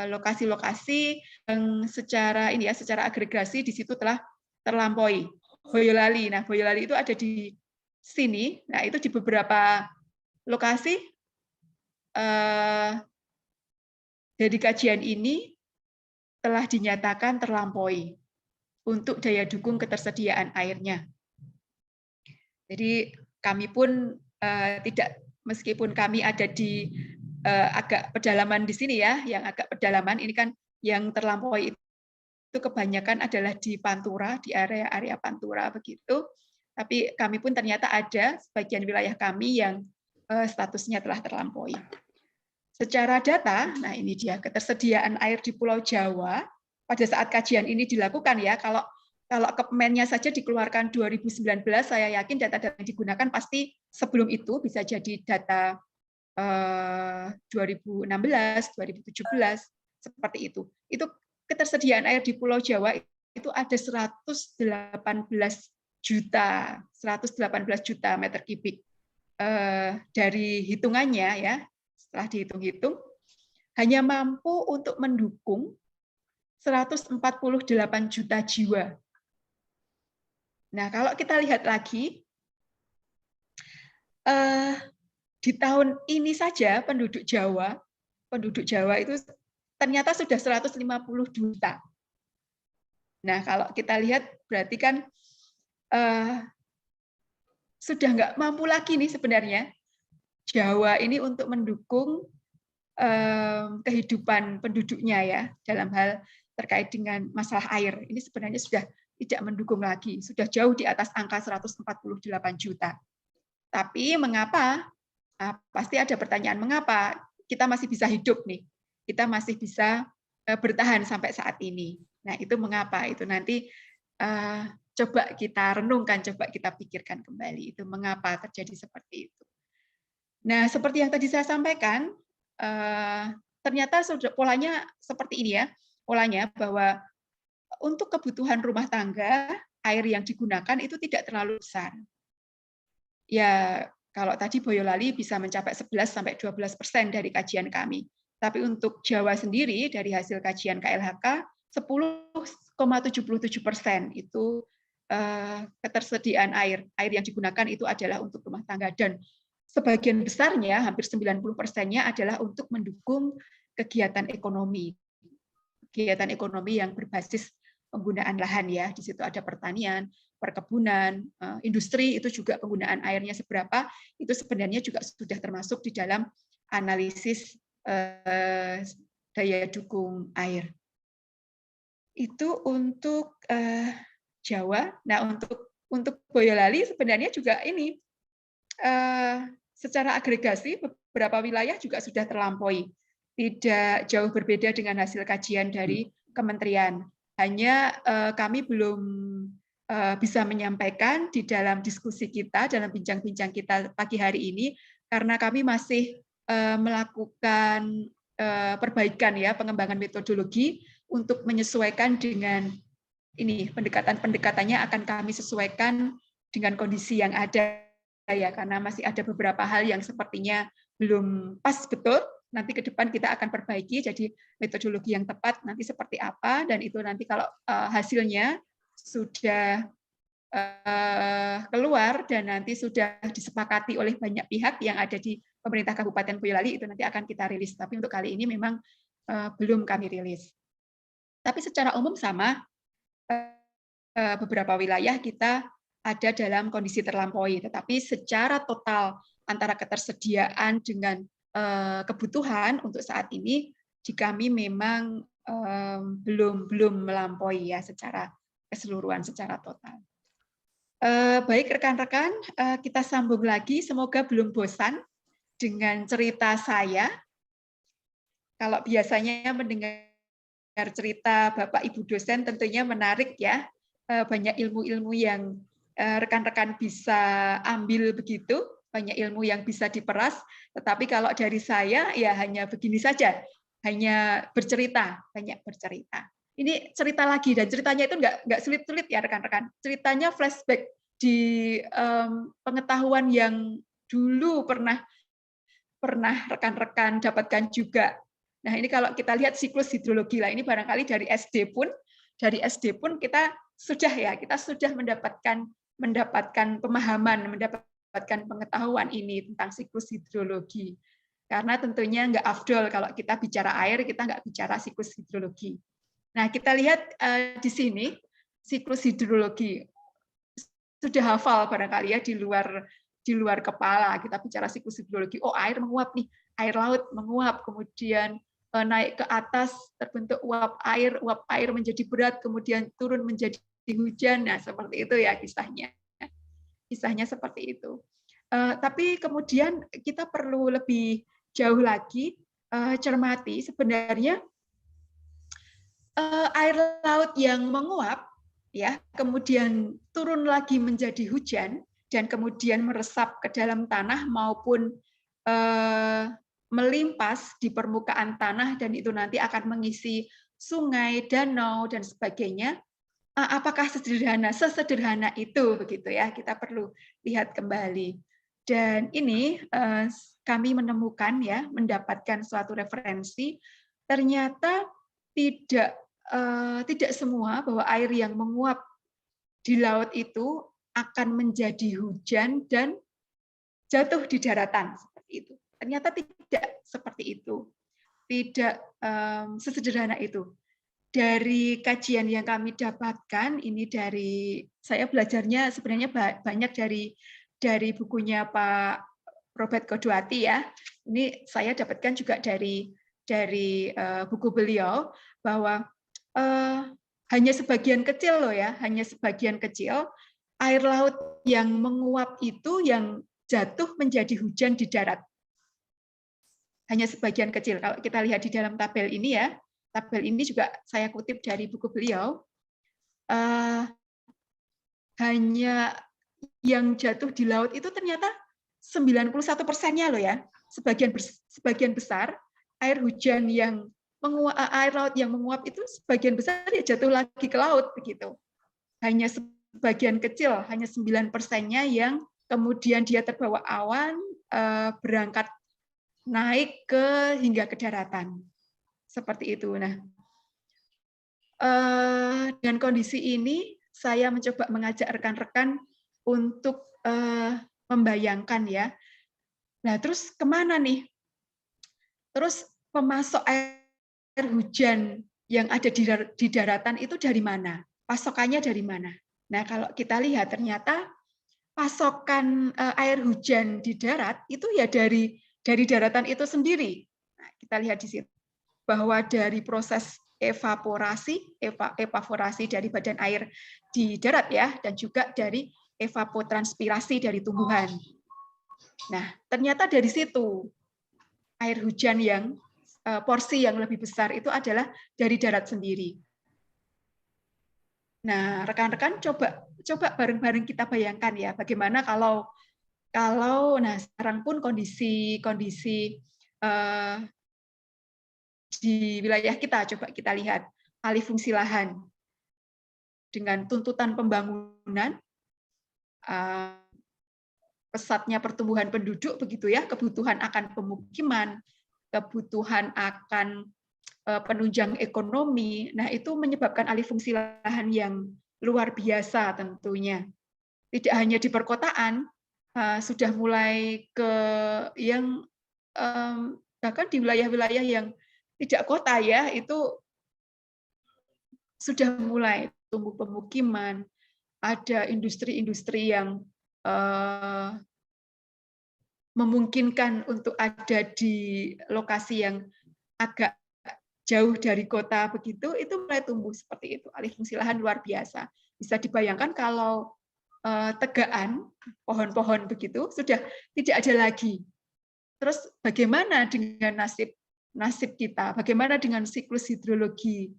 lokasi-lokasi yang secara agregasi di situ telah terlampaui. Boyolali. Nah, Boyolali itu ada di sini. Nah, itu di beberapa lokasi dari kajian ini telah dinyatakan terlampaui untuk daya dukung ketersediaan airnya. Jadi kami pun meskipun kami ada di agak pedalaman di sini ya, yang agak pedalaman ini kan yang terlampaui itu kebanyakan adalah di Pantura, di area-area Pantura begitu. Tapi kami pun ternyata ada sebagian wilayah kami yang statusnya telah terlampaui. Secara data, nah ini dia ketersediaan air di Pulau Jawa pada saat kajian ini dilakukan ya. Kalau Kemennya saja dikeluarkan 2019, saya yakin data-data yang digunakan pasti sebelum itu bisa jadi data 2016, 2017 seperti itu. Itu ketersediaan air di Pulau Jawa itu ada 118 juta meter kubik. Dari hitungannya ya, setelah dihitung-hitung hanya mampu untuk mendukung 148 juta jiwa. Nah, kalau kita lihat lagi di tahun ini saja penduduk Jawa itu ternyata sudah 150 juta. Nah, kalau kita lihat berarti kan sudah nggak mampu lagi nih sebenarnya Jawa ini untuk mendukung kehidupan penduduknya ya dalam hal terkait dengan masalah air. Ini sebenarnya sudah tidak mendukung lagi, sudah jauh di atas angka 148 juta. Tapi mengapa? Nah, pasti ada pertanyaan, mengapa kita masih bisa hidup nih? Kita masih bisa bertahan sampai saat ini. Nah, itu mengapa? Itu nanti coba kita renungkan, coba kita pikirkan kembali. Itu mengapa terjadi seperti itu. Nah, seperti yang tadi saya sampaikan, ternyata sudah polanya seperti ini ya. Polanya bahwa untuk kebutuhan rumah tangga, air yang digunakan itu tidak terlalu besar. Ya, kalau tadi Boyolali bisa mencapai 11-12% dari kajian kami. Tapi untuk Jawa sendiri, dari hasil kajian KLHK, 10,77% itu ketersediaan air. Air yang digunakan itu adalah untuk rumah tangga. Dan sebagian besarnya, hampir 90%-nya adalah untuk mendukung kegiatan ekonomi. Kegiatan ekonomi yang berbasis penggunaan lahan ya. Di situ ada pertanian, perkebunan, industri, itu juga penggunaan airnya seberapa, itu sebenarnya juga sudah termasuk di dalam analisis daya dukung air. Itu untuk Jawa. Nah, untuk Boyolali sebenarnya juga ini secara agregasi beberapa wilayah juga sudah terlampaui. Tidak jauh berbeda dengan hasil kajian dari kementerian. Hanya kami belum bisa menyampaikan di dalam diskusi kita, dalam bincang-bincang kita pagi hari ini, karena kami masih melakukan perbaikan ya, pengembangan metodologi untuk menyesuaikan dengan ini, pendekatannya akan kami sesuaikan dengan kondisi yang ada ya, karena masih ada beberapa hal yang sepertinya belum pas betul. Nanti ke depan kita akan perbaiki, jadi metodologi yang tepat nanti seperti apa, dan itu nanti kalau hasilnya sudah keluar dan nanti sudah disepakati oleh banyak pihak yang ada di pemerintah Kabupaten Boyolali, itu nanti akan kita rilis. Tapi untuk kali ini memang belum kami rilis. Tapi secara umum sama, beberapa wilayah kita ada dalam kondisi terlampaui, tetapi secara total antara ketersediaan dengan kebutuhan untuk saat ini di kami memang belum melampaui ya secara keseluruhan, secara total. Baik rekan-rekan, kita sambung lagi. Semoga belum bosan dengan cerita saya. Kalau biasanya mendengar cerita Bapak Ibu dosen tentunya menarik ya, banyak ilmu-ilmu yang rekan-rekan bisa ambil begitu. Banyak ilmu yang bisa diperas, tetapi kalau dari saya ya hanya begini saja, hanya bercerita, banyak bercerita. Ini cerita lagi, dan ceritanya itu nggak sulit-sulit ya rekan-rekan. Ceritanya flashback di pengetahuan yang dulu pernah rekan-rekan dapatkan juga. Nah ini kalau kita lihat siklus hidrologi lah, ini barangkali dari SD pun kita sudah mendapatkan pemahaman, mendapatkan pengetahuan ini tentang siklus hidrologi. Karena tentunya nggak afdol kalau kita bicara air, kita nggak bicara siklus hidrologi. Nah, kita lihat di sini, siklus hidrologi. Sudah hafal barangkali ya di luar kepala, kita bicara siklus hidrologi. Oh, air menguap nih, air laut menguap, kemudian naik ke atas, terbentuk uap air menjadi berat, kemudian turun menjadi hujan. Nah, seperti itu ya kisahnya. kisahnya seperti itu. Tapi kemudian kita perlu lebih jauh lagi cermati sebenarnya air laut yang menguap, ya, kemudian turun lagi menjadi hujan dan kemudian meresap ke dalam tanah maupun melimpas di permukaan tanah dan itu nanti akan mengisi sungai, danau dan sebagainya. Apakah sesederhana itu begitu ya? Kita perlu lihat kembali. Dan ini kami menemukan ya, mendapatkan suatu referensi ternyata tidak semua bahwa air yang menguap di laut itu akan menjadi hujan dan jatuh di daratan seperti itu. Ternyata tidak seperti itu, tidak sesederhana itu. Dari kajian yang kami dapatkan, ini dari saya belajarnya sebenarnya banyak dari bukunya Pak Robert Kodwati ya. Ini saya dapatkan juga dari buku beliau bahwa hanya sebagian kecil loh ya, hanya sebagian kecil air laut yang menguap itu yang jatuh menjadi hujan di darat. Hanya sebagian kecil. Kalau kita lihat di dalam tabel ini ya, tabel ini juga saya kutip dari buku beliau, hanya yang jatuh di laut itu ternyata 91%-nya loh ya, sebagian besar air hujan yang air laut yang menguap itu sebagian besar ya jatuh lagi ke laut begitu. Hanya sebagian kecil, hanya 9%-nya yang kemudian dia terbawa awan berangkat naik hingga ke daratan. Seperti itu. Nah, dengan kondisi ini saya mencoba mengajak rekan-rekan untuk membayangkan ya. Nah, terus kemana nih? Terus pemasok air hujan yang ada di daratan itu dari mana? Pasokannya dari mana? Nah, kalau kita lihat ternyata pasokan air hujan di darat itu ya dari daratan itu sendiri. Nah, kita lihat di situ bahwa dari proses evaporasi dari badan air di darat ya, dan juga dari evapotranspirasi dari tumbuhan. Nah, ternyata dari situ air hujan yang porsi yang lebih besar itu adalah dari darat sendiri. Nah, rekan-rekan coba bareng-bareng kita bayangkan ya, bagaimana kalau nah sekarang pun kondisi di wilayah kita, coba kita lihat alih fungsi lahan dengan tuntutan pembangunan, pesatnya pertumbuhan penduduk begitu ya, kebutuhan akan pemukiman, kebutuhan akan penunjang ekonomi. Nah, itu menyebabkan alih fungsi lahan yang luar biasa tentunya. Tidak hanya di perkotaan, sudah mulai ke yang bahkan di wilayah-wilayah yang tidak kota ya, itu sudah mulai tumbuh pemukiman, ada industri-industri yang memungkinkan untuk ada di lokasi yang agak jauh dari kota begitu, itu mulai tumbuh seperti itu. Alih fungsi lahan luar biasa. Bisa dibayangkan kalau tegaan pohon-pohon begitu sudah tidak ada lagi. Terus bagaimana dengan nasib kita? Bagaimana dengan siklus hidrologi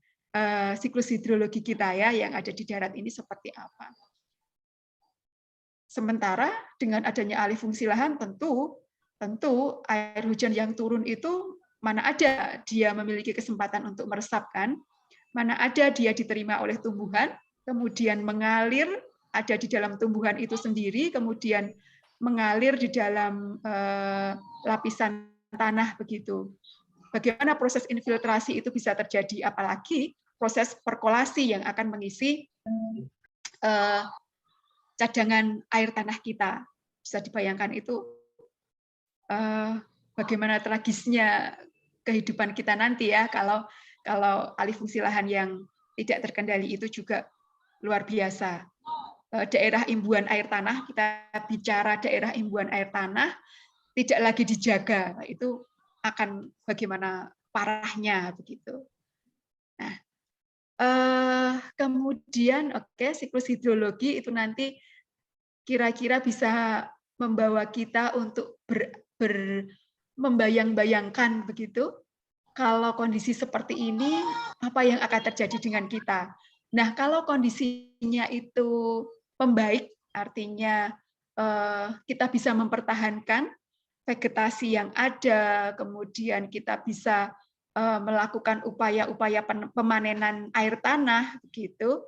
kita ya yang ada di darat ini seperti apa? Sementara dengan adanya alih fungsi lahan tentu air hujan yang turun itu mana ada dia memiliki kesempatan untuk meresapkan, mana ada dia diterima oleh tumbuhan, kemudian mengalir ada di dalam tumbuhan itu sendiri, kemudian mengalir di dalam lapisan tanah begitu. Bagaimana proses infiltrasi itu bisa terjadi, apalagi proses perkolasi yang akan mengisi cadangan air tanah kita. Bisa dibayangkan itu bagaimana tragisnya kehidupan kita nanti ya kalau alih fungsi lahan yang tidak terkendali itu juga luar biasa. Daerah imbuhan air tanah, kita bicara daerah imbuhan air tanah tidak lagi dijaga, itu akan bagaimana parahnya begitu. Nah, kemudian siklus hidrologi itu nanti kira-kira bisa membawa kita untuk membayang-bayangkan begitu, kalau kondisi seperti ini, apa yang akan terjadi dengan kita. Nah, kalau kondisinya itu membaik, artinya kita bisa mempertahankan vegetasi yang ada, kemudian kita bisa melakukan upaya-upaya pemanenan air tanah, begitu.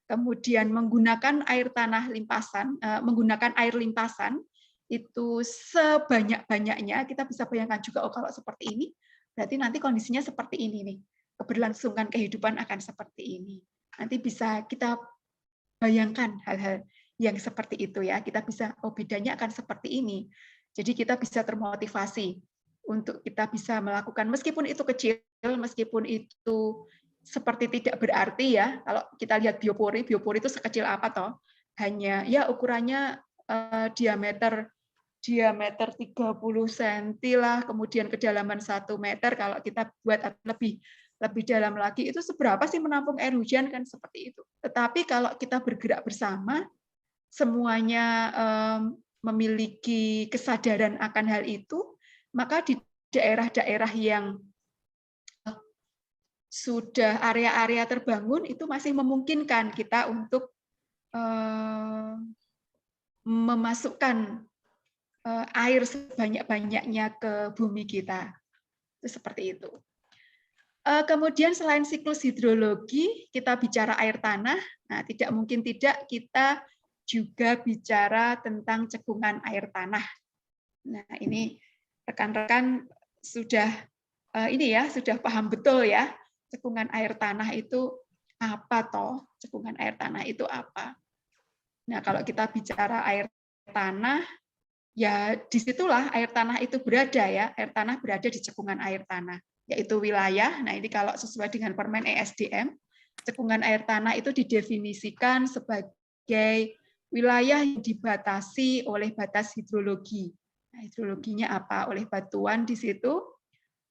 Kemudian menggunakan air tanah limpasan, menggunakan air limpasan itu sebanyak-banyaknya. Kita bisa bayangkan juga, oh kalau seperti ini, berarti nanti kondisinya seperti ini nih. Keberlangsungan kehidupan akan seperti ini. Nanti bisa kita bayangkan hal-hal yang seperti itu ya. Kita bisa, oh bedanya akan seperti ini. Jadi kita bisa termotivasi untuk kita bisa melakukan, meskipun itu kecil, meskipun itu seperti tidak berarti ya. Kalau kita lihat biopori itu sekecil apa toh? Hanya ya ukurannya diameter 30 cm lah, kemudian kedalaman 1 meter. Kalau kita buat lebih dalam lagi, itu seberapa sih menampung air hujan, kan seperti itu. Tetapi kalau kita bergerak bersama, semuanya memiliki kesadaran akan hal itu, maka di daerah-daerah yang sudah area-area terbangun itu masih memungkinkan kita untuk memasukkan air sebanyak-banyaknya ke bumi kita. Itu seperti itu. Kemudian selain siklus hidrologi, kita bicara air tanah. Nah, tidak mungkin tidak kita juga bicara tentang cekungan air tanah. Nah, ini rekan-rekan sudah sudah paham betul ya, cekungan air tanah itu apa toh? Cekungan air tanah itu apa? Nah, kalau kita bicara air tanah, ya disitulah air tanah itu berada ya. Air tanah berada di cekungan air tanah, yaitu wilayah. Nah, ini kalau sesuai dengan Permen ESDM, cekungan air tanah itu didefinisikan sebagai wilayah yang dibatasi oleh batas hidrologi. Nah, hidrologinya apa? Oleh batuan di situ,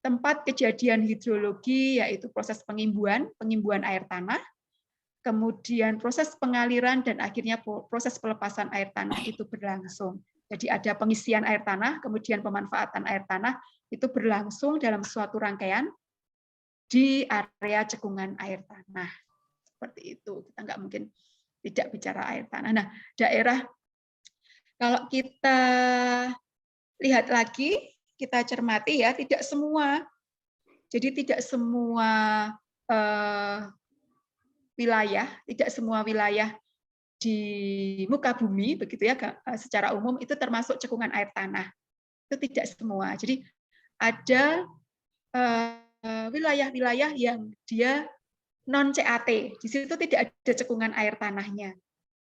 tempat kejadian hidrologi yaitu proses pengimbuan air tanah, kemudian proses pengaliran dan akhirnya proses pelepasan air tanah itu berlangsung. Jadi ada pengisian air tanah, kemudian pemanfaatan air tanah itu berlangsung dalam suatu rangkaian di area cekungan air tanah. Seperti itu. Kita nggak mungkin tidak bicara air tanah. Nah, daerah, kalau kita lihat lagi, kita cermati ya, tidak semua wilayah di muka bumi begitu ya, secara umum itu termasuk cekungan air tanah. Itu tidak semua. Jadi ada wilayah-wilayah yang dia non CAT. Di situ tidak ada cekungan air tanahnya.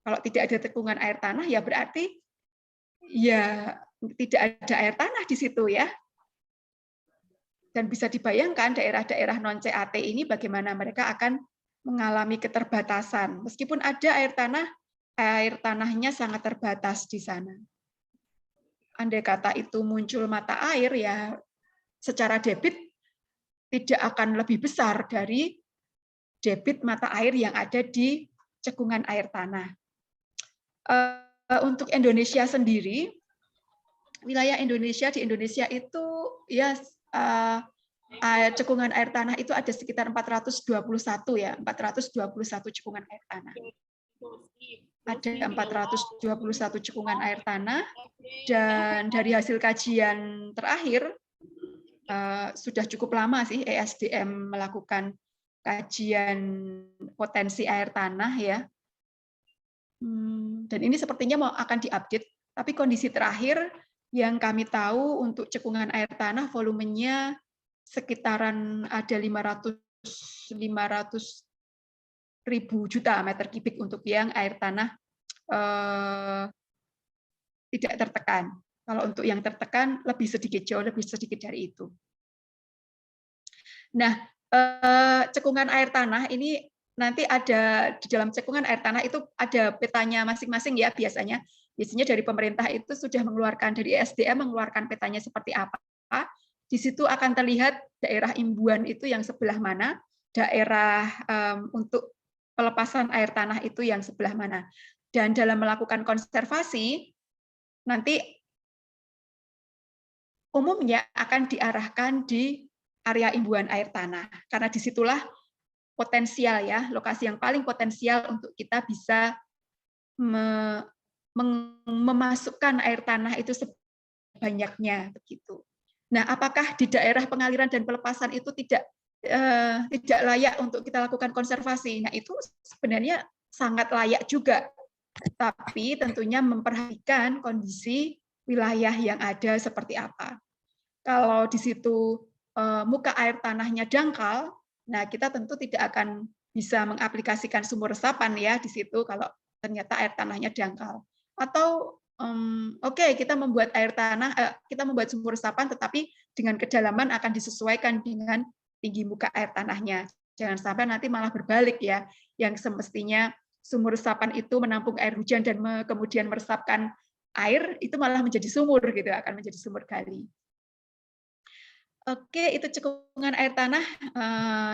Kalau tidak ada cekungan air tanah ya berarti ya tidak ada air tanah di situ ya. Dan bisa dibayangkan daerah-daerah non CAT ini bagaimana mereka akan mengalami keterbatasan. Meskipun ada air tanahnya sangat terbatas di sana. Andai kata itu muncul mata air ya secara debit tidak akan lebih besar dari debit mata air yang ada di cekungan air tanah. Untuk Indonesia sendiri, wilayah Indonesia di Indonesia itu ya cekungan air tanah itu ada sekitar 421 ya, 421 cekungan air tanah. Ada 421 cekungan air tanah, dan dari hasil kajian terakhir sudah cukup lama sih ESDM melakukan kajian potensi air tanah ya. Dan ini sepertinya akan diupdate, tapi kondisi terakhir yang kami tahu untuk cekungan air tanah volumenya sekitaran ada 500 ribu juta meter kubik untuk yang air tanah tidak tertekan. Kalau untuk yang tertekan lebih sedikit, jauh lebih sedikit dari itu. Nah, cekungan air tanah ini nanti ada di dalam cekungan air tanah itu ada petanya masing-masing ya biasanya. Biasanya dari pemerintah itu sudah mengeluarkan, dari ESDM mengeluarkan petanya seperti apa. Di situ akan terlihat daerah imbuan itu yang sebelah mana, daerah untuk pelepasan air tanah itu yang sebelah mana. Dan dalam melakukan konservasi, nanti umumnya akan diarahkan di area imbuhan air tanah, karena disitulah potensial ya, lokasi yang paling potensial untuk kita bisa memasukkan air tanah itu sebanyaknya begitu. Nah, apakah di daerah pengaliran dan pelepasan itu tidak layak untuk kita lakukan konservasi? Nah, itu sebenarnya sangat layak juga, tapi tentunya memperhatikan kondisi wilayah yang ada seperti apa. Kalau di situ muka air tanahnya dangkal, nah kita tentu tidak akan bisa mengaplikasikan sumur resapan ya di situ kalau ternyata air tanahnya dangkal. Atau oke, kita membuat air tanah, kita membuat sumur resapan, tetapi dengan kedalaman akan disesuaikan dengan tinggi muka air tanahnya. Jangan sampai nanti malah berbalik ya, yang semestinya sumur resapan itu menampung air hujan dan kemudian meresapkan air, itu malah menjadi sumur gitu, akan menjadi sumur gali. Oke, itu cekungan air tanah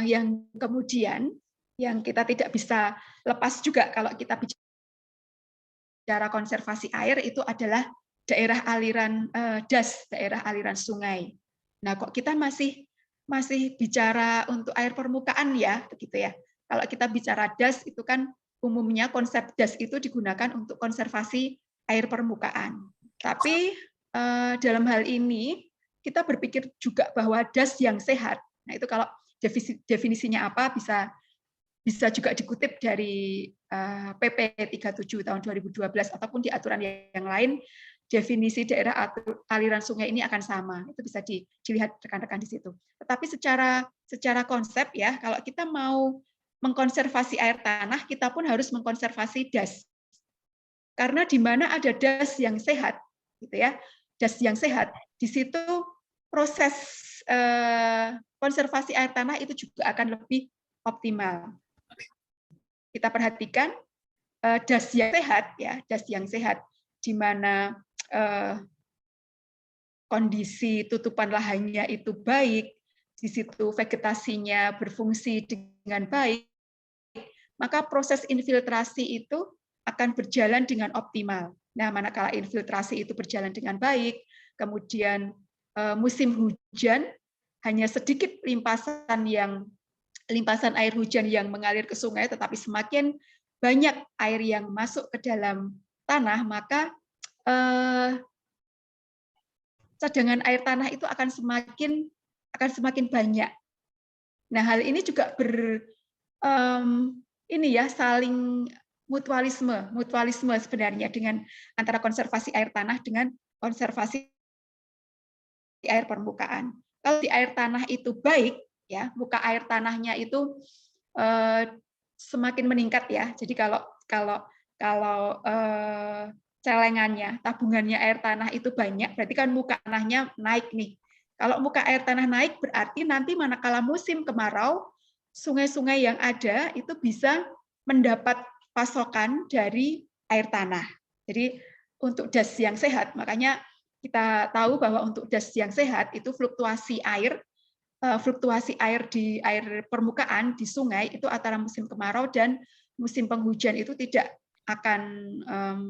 yang kemudian yang kita tidak bisa lepas juga kalau kita bicara konservasi air itu adalah daerah aliran das, daerah aliran sungai. Nah, kok kita masih bicara untuk air permukaan ya, begitu ya. Kalau kita bicara das itu kan umumnya konsep das itu digunakan untuk konservasi air permukaan. Tapi dalam hal ini kita berpikir juga bahwa das yang sehat. Nah, itu kalau definisinya apa bisa juga dikutip dari PP 37 tahun 2012 ataupun di aturan yang lain, definisi daerah aliran sungai ini akan sama. Itu bisa dilihat rekan-rekan di situ. Tetapi secara konsep ya, kalau kita mau mengkonservasi air tanah, kita pun harus mengkonservasi das. Karena di mana ada das yang sehat, gitu ya, das yang sehat, di situ proses konservasi air tanah itu juga akan lebih optimal. Kita perhatikan das yang sehat, ya, das yang sehat, di mana kondisi tutupan lahannya itu baik, di situ vegetasinya berfungsi dengan baik, maka proses infiltrasi itu akan berjalan dengan optimal. Nah, manakala infiltrasi itu berjalan dengan baik, kemudian musim hujan hanya sedikit limpasan air hujan yang mengalir ke sungai, tetapi semakin banyak air yang masuk ke dalam tanah, maka cadangan air tanah itu akan semakin banyak. Nah, hal ini juga saling mutualisme sebenarnya dengan antara konservasi air tanah dengan konservasi air permukaan. Kalau di air tanah itu baik, ya muka air tanahnya itu semakin meningkat ya. Jadi kalau celengannya, tabungannya air tanah itu banyak, berarti kan muka tanahnya naik nih. Kalau muka air tanah naik berarti nanti manakala musim kemarau, sungai-sungai yang ada itu bisa mendapat pasokan dari air tanah. Jadi untuk das yang sehat, makanya kita tahu bahwa untuk das yang sehat itu fluktuasi air di air permukaan di sungai itu antara musim kemarau dan musim penghujan itu tidak akan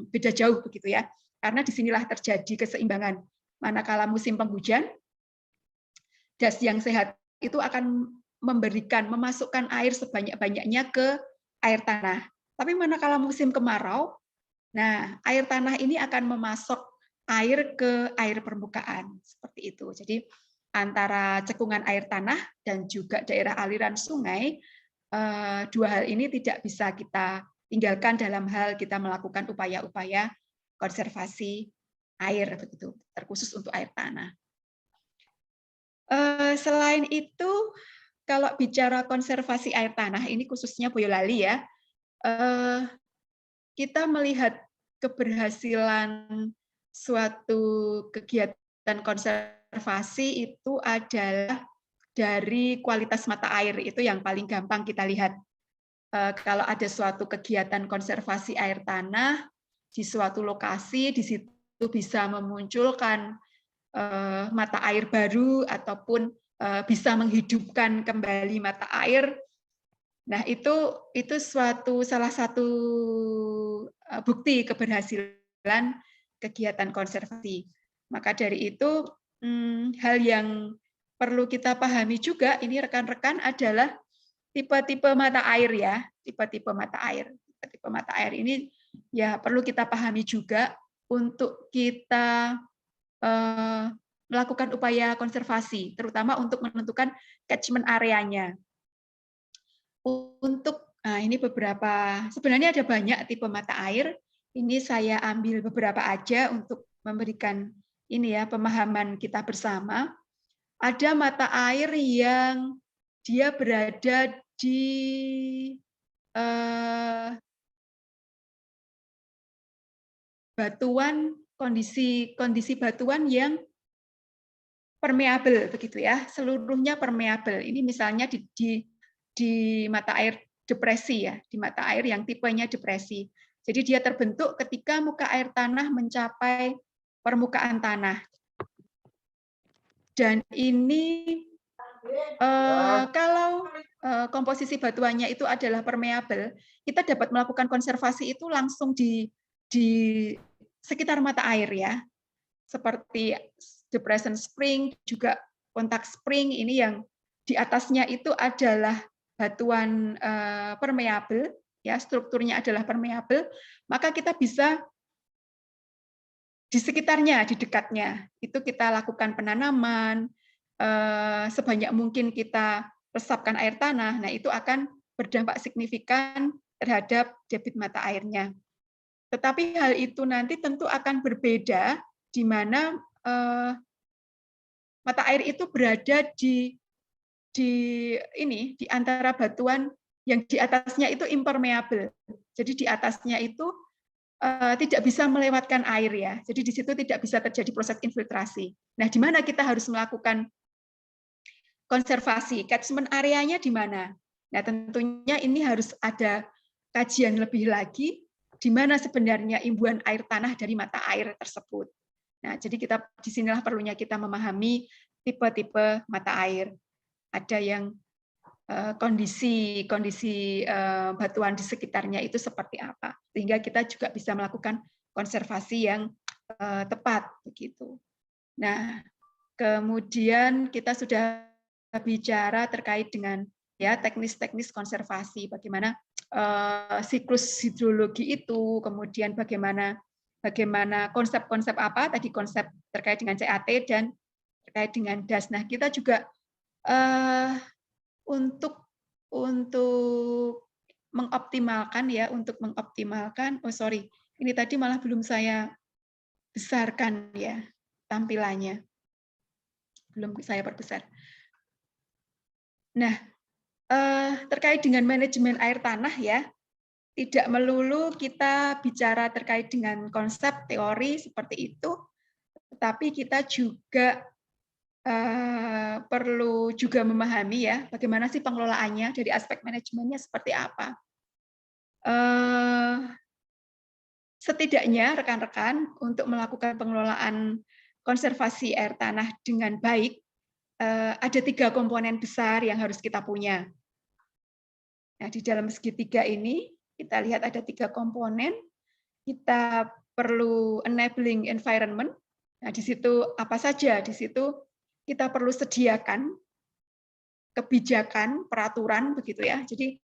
beda jauh begitu ya, karena disinilah terjadi keseimbangan. Manakala musim penghujan, das yang sehat itu akan memasukkan air sebanyak-banyaknya ke air tanah. Tapi manakala musim kemarau, nah air tanah ini akan memasok air ke air permukaan seperti itu. Jadi antara cekungan air tanah dan juga daerah aliran sungai, dua hal ini tidak bisa kita tinggalkan dalam hal kita melakukan upaya-upaya konservasi air begitu, terkhusus untuk air tanah. Selain itu, kalau bicara konservasi air tanah, ini khususnya Boyolali ya, kita melihat keberhasilan suatu kegiatan konservasi itu adalah dari kualitas mata air, itu yang paling gampang kita lihat. Kalau ada suatu kegiatan konservasi air tanah di suatu lokasi, di situ bisa memunculkan mata air baru ataupun bisa menghidupkan kembali mata air, Nah, itu salah satu bukti keberhasilan kegiatan konservasi. Maka dari itu, hal yang perlu kita pahami juga ini rekan-rekan adalah tipe-tipe mata air ya, tipe-tipe mata air. Tipe mata air ini ya perlu kita pahami juga untuk kita melakukan upaya konservasi, terutama untuk menentukan catchment areanya. Ini beberapa, sebenarnya ada banyak tipe mata air. Ini saya ambil beberapa aja untuk memberikan ini ya pemahaman kita bersama. Ada mata air yang dia berada di batuan, kondisi batuan yang permeabel begitu ya, seluruhnya permeabel. Ini misalnya di mata air depresi ya, di mata air yang tipenya depresi. Jadi dia terbentuk ketika muka air tanah mencapai permukaan tanah. Dan ini kalau komposisi batuannya itu adalah permeabel, kita dapat melakukan konservasi itu langsung di sekitar mata air ya. Seperti depression spring, juga kontak spring, ini yang di atasnya itu adalah batuan permeabel, ya strukturnya adalah permeabel, maka kita bisa di sekitarnya, di dekatnya, itu kita lakukan penanaman, sebanyak mungkin kita resapkan air tanah, nah itu akan berdampak signifikan terhadap debit mata airnya. Tetapi hal itu nanti tentu akan berbeda di mana mata air itu berada di antara batuan yang di atasnya itu impermeable. Jadi di atasnya itu tidak bisa melewatkan air ya. Jadi di situ tidak bisa terjadi proses infiltrasi. Nah, di mana kita harus melakukan konservasi? Catchment areanya di mana? Nah, tentunya ini harus ada kajian lebih lagi di mana sebenarnya imbuhan air tanah dari mata air tersebut. Nah, jadi disinilah perlunya kita memahami tipe-tipe mata air. Ada yang kondisi batuan di sekitarnya itu seperti apa, sehingga kita juga bisa melakukan konservasi yang tepat begitu. Nah, kemudian kita sudah bicara terkait dengan ya teknis-teknis konservasi, bagaimana siklus hidrologi itu, kemudian bagaimana konsep-konsep apa tadi, konsep terkait dengan CAT dan terkait dengan DAS. Nah, kita juga untuk mengoptimalkan ya, ini tadi malah belum saya besarkan ya tampilannya, belum saya perbesar. Nah, terkait dengan manajemen air tanah ya, tidak melulu kita bicara terkait dengan konsep teori seperti itu, tetapi kita juga perlu juga memahami ya bagaimana sih pengelolaannya dari aspek manajemennya seperti apa. Setidaknya rekan-rekan untuk melakukan pengelolaan konservasi air tanah dengan baik ada 3 komponen besar yang harus kita punya. Nah, di dalam segitiga ini kita lihat ada 3 komponen. Kita perlu enabling environment. Nah, di situ apa saja? Di situ kita perlu sediakan kebijakan, peraturan begitu ya. Jadi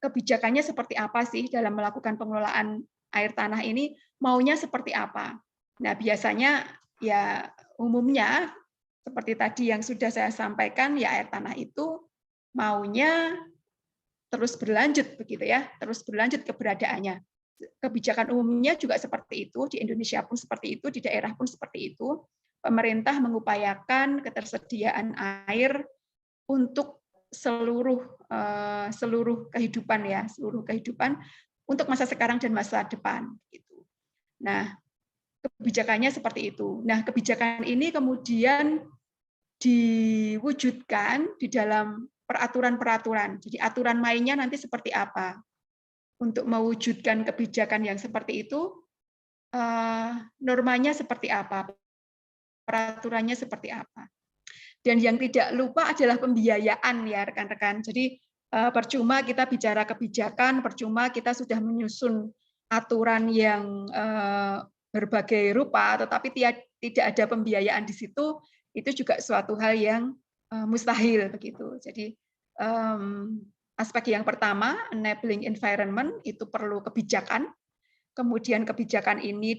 kebijakannya seperti apa sih dalam melakukan pengelolaan air tanah ini, maunya seperti apa. Nah, biasanya ya umumnya seperti tadi yang sudah saya sampaikan, ya air tanah itu maunya terus berlanjut begitu ya, terus berlanjut keberadaannya. Kebijakan umumnya juga seperti itu, di Indonesia pun seperti itu, di daerah pun seperti itu. Pemerintah mengupayakan ketersediaan air untuk seluruh kehidupan ya, seluruh kehidupan untuk masa sekarang dan masa depan. Nah, kebijakannya seperti itu. Nah, kebijakan ini kemudian diwujudkan di dalam peraturan-peraturan. Jadi aturan mainnya nanti seperti apa? Untuk mewujudkan kebijakan yang seperti itu, normanya seperti apa? Peraturannya seperti apa? Dan yang tidak lupa adalah pembiayaan ya rekan-rekan. Jadi Percuma kita bicara kebijakan, percuma kita sudah menyusun aturan yang berbagai rupa, tetapi tidak ada pembiayaan di situ, itu juga suatu hal yang mustahil begitu. Jadi aspek yang pertama, enabling environment, itu perlu kebijakan. Kemudian kebijakan ini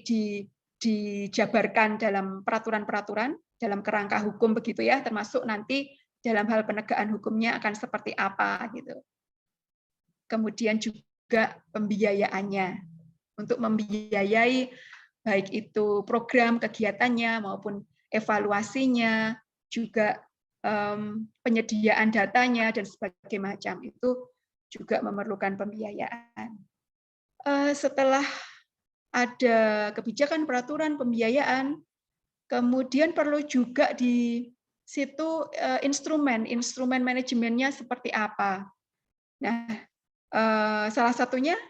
dijabarkan dalam peraturan-peraturan, dalam kerangka hukum begitu ya, termasuk nanti dalam hal penegakan hukumnya akan seperti apa gitu. Kemudian juga pembiayaannya, untuk membiayai baik itu program kegiatannya maupun evaluasinya, juga penyediaan datanya dan sebagainya macam, itu juga memerlukan pembiayaan. Setelah ada kebijakan, peraturan, pembiayaan, kemudian perlu juga di situ instrumen manajemennya seperti apa. Nah, salah satunya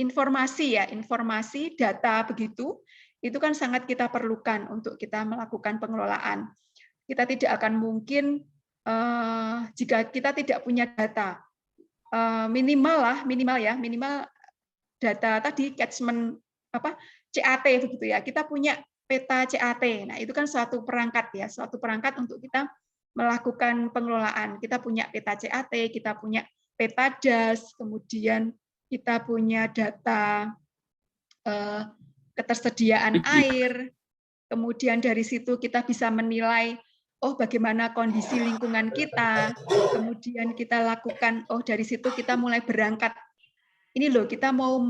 informasi ya, informasi, data begitu, itu kan sangat kita perlukan untuk kita melakukan pengelolaan. Kita tidak akan mungkin jika kita tidak punya data, minimal data tadi catchment CAT begitu ya. Kita punya peta CAT. Nah, itu kan suatu perangkat ya, suatu perangkat untuk kita melakukan pengelolaan. Kita punya peta CAT, kita punya peta DAS, kemudian kita punya data ketersediaan air. Kemudian dari situ kita bisa menilai bagaimana kondisi lingkungan kita. Kemudian kita lakukan dari situ kita mulai berangkat. Ini loh, kita mau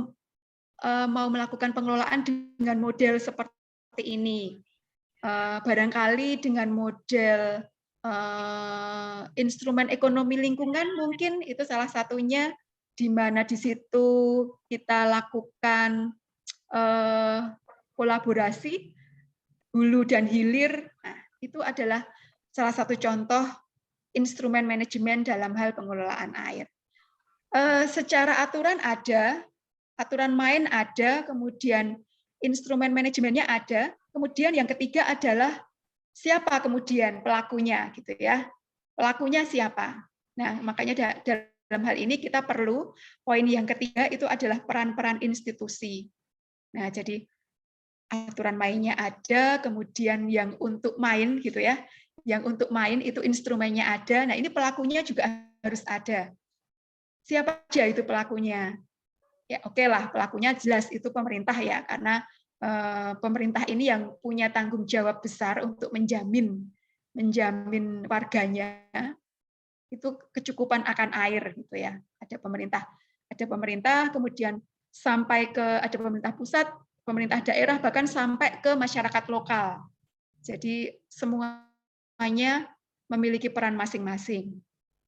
melakukan pengelolaan dengan model seperti ini. Barangkali dengan model instrumen ekonomi lingkungan mungkin itu salah satunya, di mana di situ kita lakukan kolaborasi hulu dan hilir. Nah, itu adalah salah satu contoh instrumen manajemen dalam hal pengelolaan air. Secara aturan ada, aturan main ada, kemudian instrumen manajemennya ada, kemudian yang ketiga adalah siapa kemudian pelakunya gitu ya. Pelakunya siapa? Nah, makanya dalam hal ini kita perlu poin yang ketiga itu adalah peran-peran institusi. Nah, jadi aturan mainnya ada, kemudian yang untuk main gitu ya. Yang untuk main itu instrumennya ada. Nah, ini pelakunya juga harus ada. Siapa aja itu pelakunya? Ya, oke lah, pelakunya jelas itu pemerintah ya, karena pemerintah ini yang punya tanggung jawab besar untuk menjamin warganya itu kecukupan akan air gitu ya. Ada pemerintah, kemudian sampai ke ada pemerintah pusat, pemerintah daerah, bahkan sampai ke masyarakat lokal. Jadi semuanya memiliki peran masing-masing.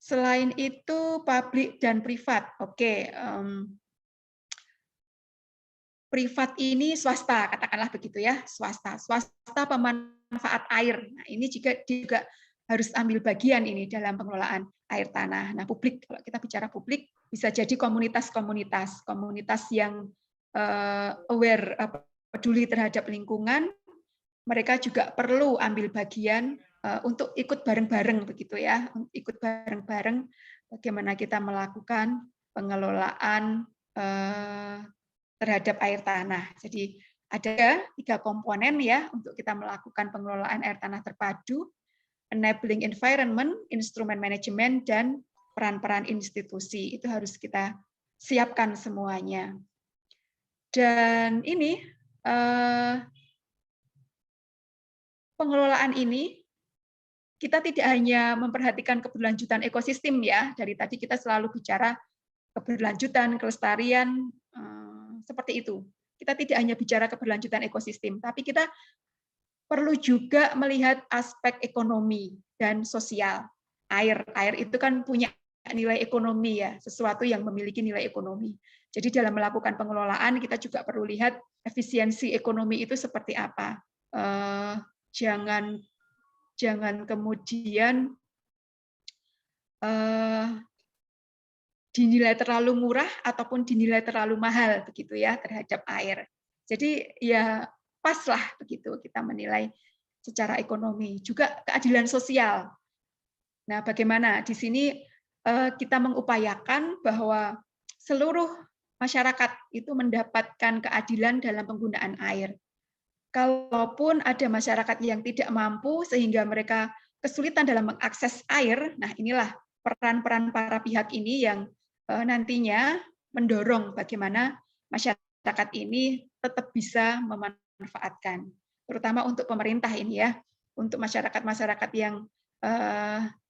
Selain itu publik dan privat. Oke, privat ini swasta, katakanlah begitu ya, swasta pemanfaat air. Nah, ini juga harus ambil bagian ini dalam pengelolaan air tanah. Nah, publik, kalau kita bicara publik, bisa jadi komunitas yang aware, peduli terhadap lingkungan. Mereka juga perlu ambil bagian untuk ikut bareng-bareng begitu ya, ikut bareng-bareng bagaimana kita melakukan pengelolaan terhadap air tanah. Jadi ada 3 komponen ya untuk kita melakukan pengelolaan air tanah terpadu: enabling environment, instrumen manajemen, dan peran-peran institusi. Itu harus kita siapkan semuanya. Dan ini pengelolaan ini kita tidak hanya memperhatikan keberlanjutan ekosistem ya. Dari tadi kita selalu bicara keberlanjutan, kelestarian, seperti itu. Kita tidak hanya bicara keberlanjutan ekosistem, tapi kita perlu juga melihat aspek ekonomi dan sosial. Air itu kan punya nilai ekonomi ya, sesuatu yang memiliki nilai ekonomi. Jadi dalam melakukan pengelolaan kita juga perlu lihat efisiensi ekonomi itu seperti apa. Jangan kemudian dinilai terlalu murah ataupun dinilai terlalu mahal begitu ya terhadap air. Jadi ya paslah begitu kita menilai secara ekonomi, juga keadilan sosial. Nah, bagaimana di sini kita mengupayakan bahwa seluruh masyarakat itu mendapatkan keadilan dalam penggunaan air. Kalaupun ada masyarakat yang tidak mampu sehingga mereka kesulitan dalam mengakses air, nah inilah peran-peran para pihak ini yang nantinya mendorong bagaimana masyarakat ini tetap bisa memanfaatkan, terutama untuk pemerintah ini ya, untuk masyarakat-masyarakat yang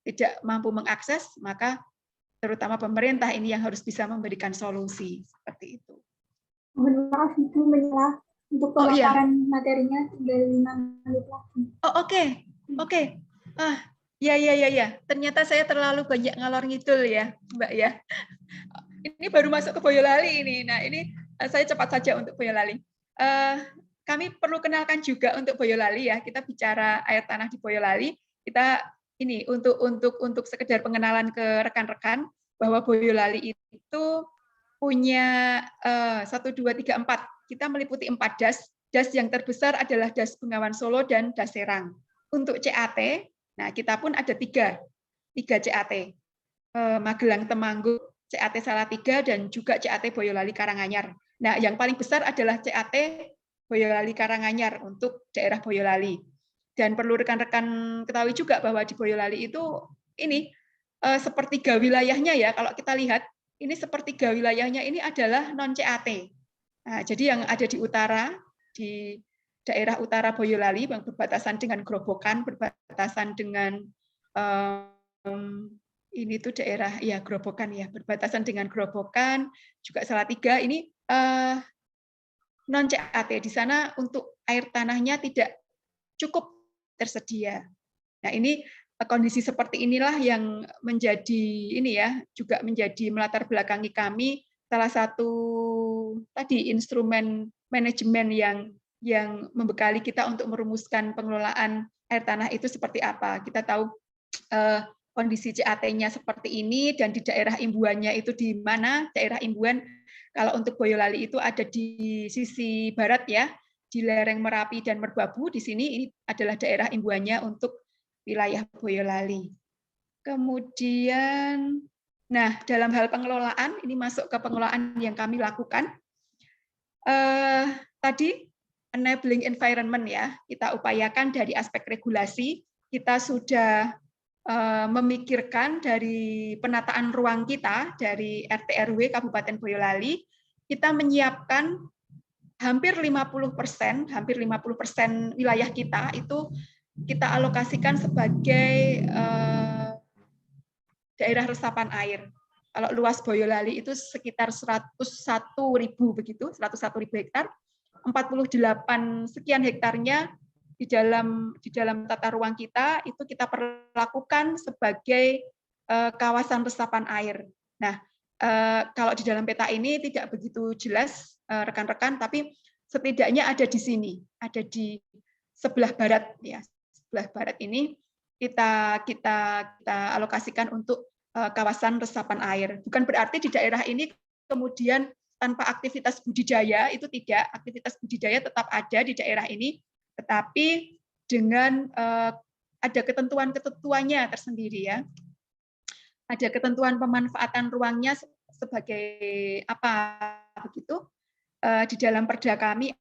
tidak mampu mengakses, maka terutama pemerintah ini yang harus bisa memberikan solusi seperti itu. Mohon maaf Ibu menyalah untuk pemaparan materinya tinggal 5 menit lagi. Oh oke. Ya. Ternyata saya terlalu banyak ngalor ngidul ya, Mbak ya. Ini baru masuk ke Boyolali ini. Nah ini saya cepat saja untuk Boyolali. Kami perlu kenalkan juga untuk Boyolali ya. Kita bicara air tanah di Boyolali. Kita ini untuk sekedar pengenalan ke rekan-rekan bahwa Boyolali itu punya 1, 2, 3, 4. Kita meliputi 4 das. Das yang terbesar adalah Das Bengawan Solo dan Das Serang. Untuk CAT, nah kita pun ada 3 CAT. Magelang Temanggung, CAT Salatiga, dan juga CAT Boyolali Karanganyar. Nah, yang paling besar adalah CAT Boyolali Karanganyar untuk daerah Boyolali. Dan perlu rekan-rekan ketahui juga bahwa di Boyolali itu ini sepertiga wilayahnya ya, kalau kita lihat, ini sepertiga wilayahnya ini adalah non-CAT. Nah, jadi yang ada di utara, di daerah utara Boyolali, yang berbatasan dengan Grobogan, berbatasan dengan ini tuh daerah ya Grobogan ya, berbatasan dengan Grobogan, juga Salatiga, ini non-CAT. Di sana untuk air tanahnya tidak cukup tersedia. Nah, ini kondisi seperti inilah yang menjadi ini ya, juga menjadi melatar belakangi kami salah satu tadi instrumen manajemen yang membekali kita untuk merumuskan pengelolaan air tanah itu seperti apa. Kita tahu kondisi CAT-nya seperti ini dan di daerah imbuannya itu di mana? Daerah imbuan kalau untuk Boyolali itu ada di sisi barat ya, di lereng Merapi dan Merbabu. Di sini ini adalah daerah imbuannya untuk wilayah Boyolali. Kemudian, nah dalam hal pengelolaan, ini masuk ke pengelolaan yang kami lakukan. Tadi enabling environment ya, kita upayakan dari aspek regulasi, kita sudah memikirkan dari penataan ruang kita, dari RT/RW Kabupaten Boyolali, kita menyiapkan hampir 50% wilayah kita itu kita alokasikan sebagai daerah resapan air. Kalau luas Boyolali itu sekitar 101.000 begitu, 101.000 hektar, 48 sekian hektarnya di dalam tata ruang kita itu kita perlakukan sebagai kawasan resapan air. Nah, kalau di dalam peta ini tidak begitu jelas rekan-rekan, tapi setidaknya ada di sini, ada di sebelah barat ya. Sebelah barat ini kita alokasikan untuk kawasan resapan air. Bukan berarti di daerah ini kemudian tanpa aktivitas budidaya, itu tidak. Aktivitas budidaya tetap ada di daerah ini, tetapi dengan ada ketentuan-ketentuannya tersendiri ya. Ada ketentuan pemanfaatan ruangnya sebagai apa begitu. Di dalam perda kami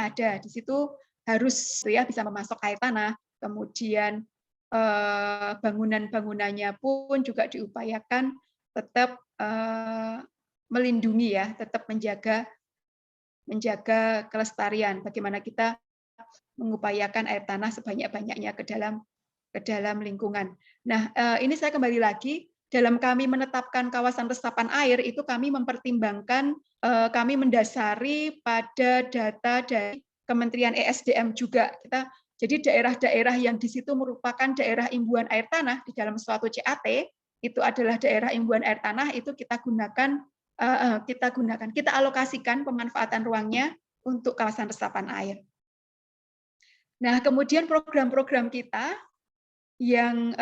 ada di situ harus ya bisa memasok air tanah, kemudian bangunan-bangunannya pun juga diupayakan tetap melindungi ya, tetap menjaga kelestarian. Bagaimana kita mengupayakan air tanah sebanyak-banyaknya ke dalam lingkungan. Nah, ini saya kembali lagi dalam kami menetapkan kawasan resapan air itu kami mempertimbangkan, kami mendasari pada data dari Kementerian ESDM juga. Jadi daerah-daerah yang di situ merupakan daerah imbuan air tanah di dalam suatu CAT itu adalah daerah imbuan air tanah itu kita alokasikan pemanfaatan ruangnya untuk kawasan resapan air. Nah, kemudian program-program kita yang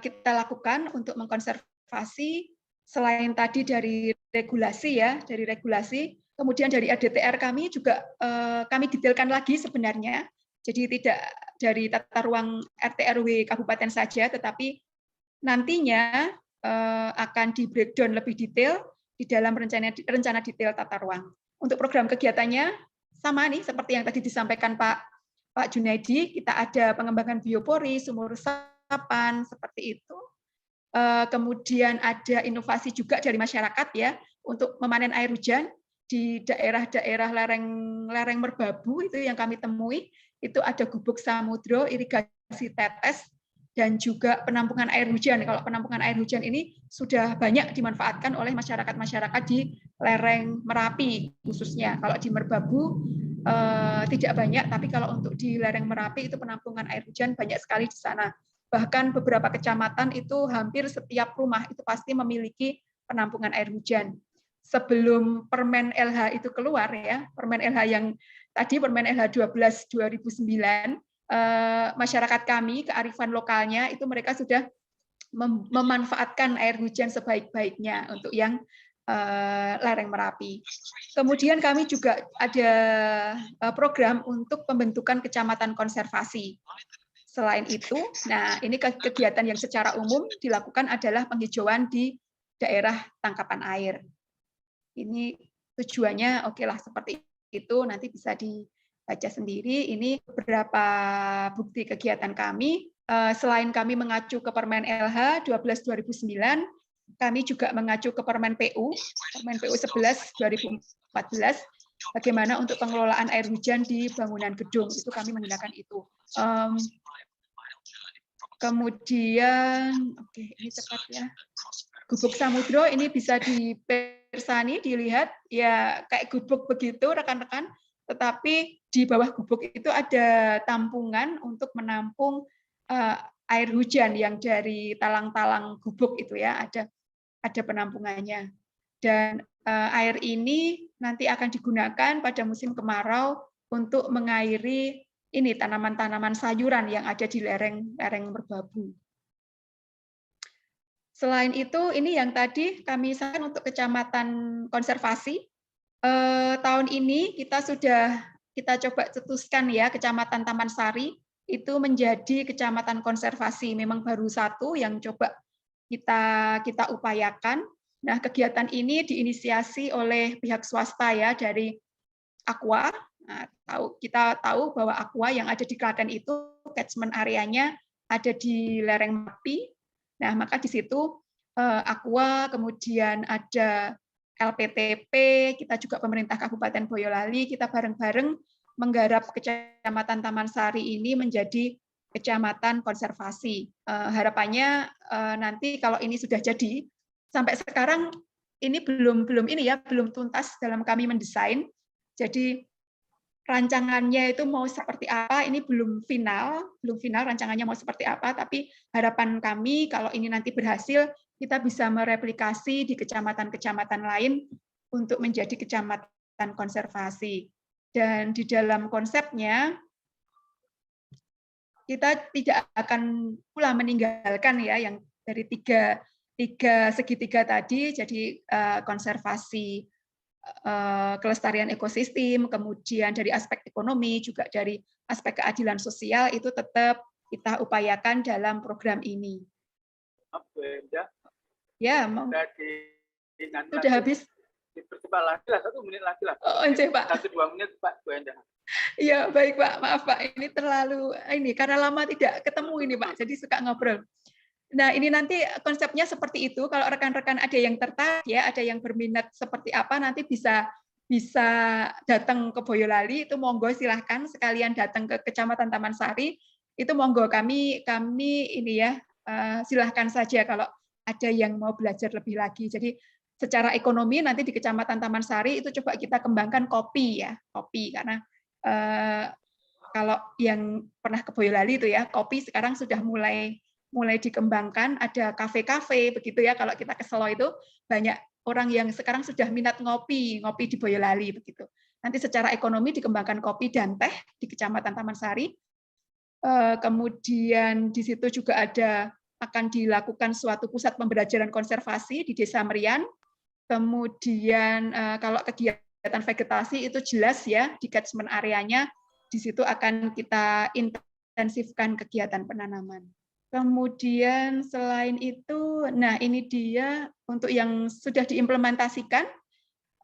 kita lakukan untuk mengkonservasi selain tadi dari regulasi ya, kemudian dari ADTR kami juga kami detailkan lagi sebenarnya. Jadi tidak dari tata ruang RT/RW kabupaten saja, tetapi nantinya akan di breakdown lebih detail di dalam rencana detail tata ruang. Untuk program kegiatannya sama nih seperti yang tadi disampaikan Pak Junaidi, kita ada pengembangan biopori, sumur resapan seperti itu. Kemudian ada inovasi juga dari masyarakat ya untuk memanen air hujan di daerah-daerah lereng merbabu itu yang kami temui, itu ada gubuk samudra, irigasi tetes, dan juga penampungan air hujan. Kalau penampungan air hujan ini sudah banyak dimanfaatkan oleh masyarakat-masyarakat di lereng Merapi khususnya. Kalau di Merbabu tidak banyak, tapi kalau untuk di lereng Merapi itu penampungan air hujan banyak sekali di sana. Bahkan beberapa kecamatan itu hampir setiap rumah itu pasti memiliki penampungan air hujan. Sebelum Permen LH itu keluar ya, Permen LH yang tadi Permen LH 12 2009, masyarakat kami, kearifan lokalnya itu mereka sudah memanfaatkan air hujan sebaik-baiknya untuk yang lereng Merapi. Kemudian kami juga ada program untuk pembentukan kecamatan konservasi. Selain itu, nah ini kegiatan yang secara umum dilakukan adalah penghijauan di daerah tangkapan air. Ini tujuannya oke lah seperti itu, nanti bisa dibaca sendiri. Ini beberapa bukti kegiatan kami. Selain kami mengacu ke Permen LH 12 2009, kami juga mengacu ke Permen PU 11 2014, bagaimana untuk pengelolaan air hujan di bangunan gedung, itu kami menggunakan itu. Kemudian, oke, ini cepat ya. Gubuk samudra ini bisa dipersani, dilihat ya kayak gubuk begitu rekan-rekan, tetapi di bawah gubuk itu ada tampungan untuk menampung air hujan yang dari talang-talang gubuk itu ya, ada penampungannya. Dan air ini nanti akan digunakan pada musim kemarau untuk mengairi ini tanaman-tanaman sayuran yang ada di lereng merbabu. Selain itu, ini yang tadi kami sampaikan untuk kecamatan konservasi. Tahun ini kita coba cetuskan ya kecamatan Taman Sari itu menjadi kecamatan konservasi. Memang baru satu yang coba kita upayakan. Nah, kegiatan ini diinisiasi oleh pihak swasta ya dari Aqua. Nah, kita tahu bahwa Aqua yang ada di Klaten itu catchment areanya ada di lereng Merapi. Nah, maka di situ Aqua, kemudian ada LPTP, kita juga pemerintah Kabupaten Boyolali, kita bareng-bareng menggarap Kecamatan Taman Sari ini menjadi kecamatan konservasi. Harapannya nanti kalau ini sudah jadi, sampai sekarang ini belum tuntas dalam kami mendesain. Jadi rancangannya itu mau seperti apa, ini belum final rancangannya mau seperti apa, tapi harapan kami kalau ini nanti berhasil, kita bisa mereplikasi di kecamatan-kecamatan lain untuk menjadi kecamatan konservasi. Dan di dalam konsepnya, kita tidak akan pula meninggalkan ya yang dari tiga segitiga tadi, jadi konservasi, kelestarian ekosistem, kemudian dari aspek ekonomi, juga dari aspek keadilan sosial, itu tetap kita upayakan dalam program ini. Ya, mau. Sudah habis. Dipercepat lagi lah, 1 menit lagi lah. Oh, Pak. 1-2 menit, Pak Bu Enda. Iya, baik Pak. Maaf Pak, ini terlalu karena lama tidak ketemu ini Pak, jadi suka ngobrol. Nah, ini nanti konsepnya seperti itu. Kalau rekan-rekan ada yang tertarik ya, ada yang berminat seperti apa, nanti bisa datang ke Boyolali, itu monggo silahkan sekalian datang ke Kecamatan Taman Sari. Itu monggo kami ini ya, silahkan saja kalau ada yang mau belajar lebih lagi. Jadi secara ekonomi nanti di Kecamatan Taman Sari itu coba kita kembangkan kopi ya, kopi karena kalau yang pernah ke Boyolali itu ya, kopi sekarang sudah mulai dikembangkan, ada kafe-kafe begitu ya. Kalau kita ke Selo itu banyak orang yang sekarang sudah minat ngopi di Boyolali begitu. Nanti secara ekonomi dikembangkan kopi dan teh di Kecamatan Taman Sari. Kemudian di situ juga akan dilakukan suatu pusat pembelajaran konservasi di Desa Merian. Kemudian kalau kegiatan vegetasi itu jelas ya di catchment areanya, di situ akan kita intensifkan kegiatan penanaman. Kemudian selain itu, nah ini dia untuk yang sudah diimplementasikan,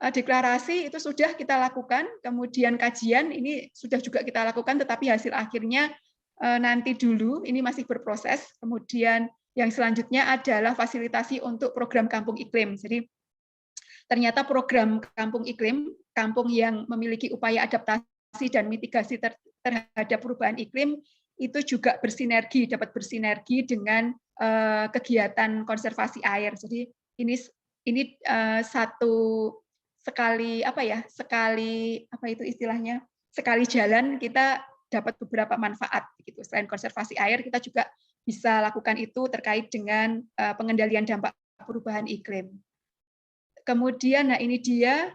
deklarasi itu sudah kita lakukan, kemudian kajian ini sudah juga kita lakukan, tetapi hasil akhirnya nanti dulu, ini masih berproses. Kemudian yang selanjutnya adalah fasilitasi untuk program kampung iklim. Jadi ternyata program kampung iklim, kampung yang memiliki upaya adaptasi dan mitigasi terhadap perubahan iklim, itu juga bersinergi, dapat bersinergi dengan kegiatan konservasi air. Jadi ini satu sekali sekali jalan kita dapat beberapa manfaat gitu. Selain konservasi air, kita juga bisa lakukan itu terkait dengan pengendalian dampak perubahan iklim. Kemudian, nah ini dia,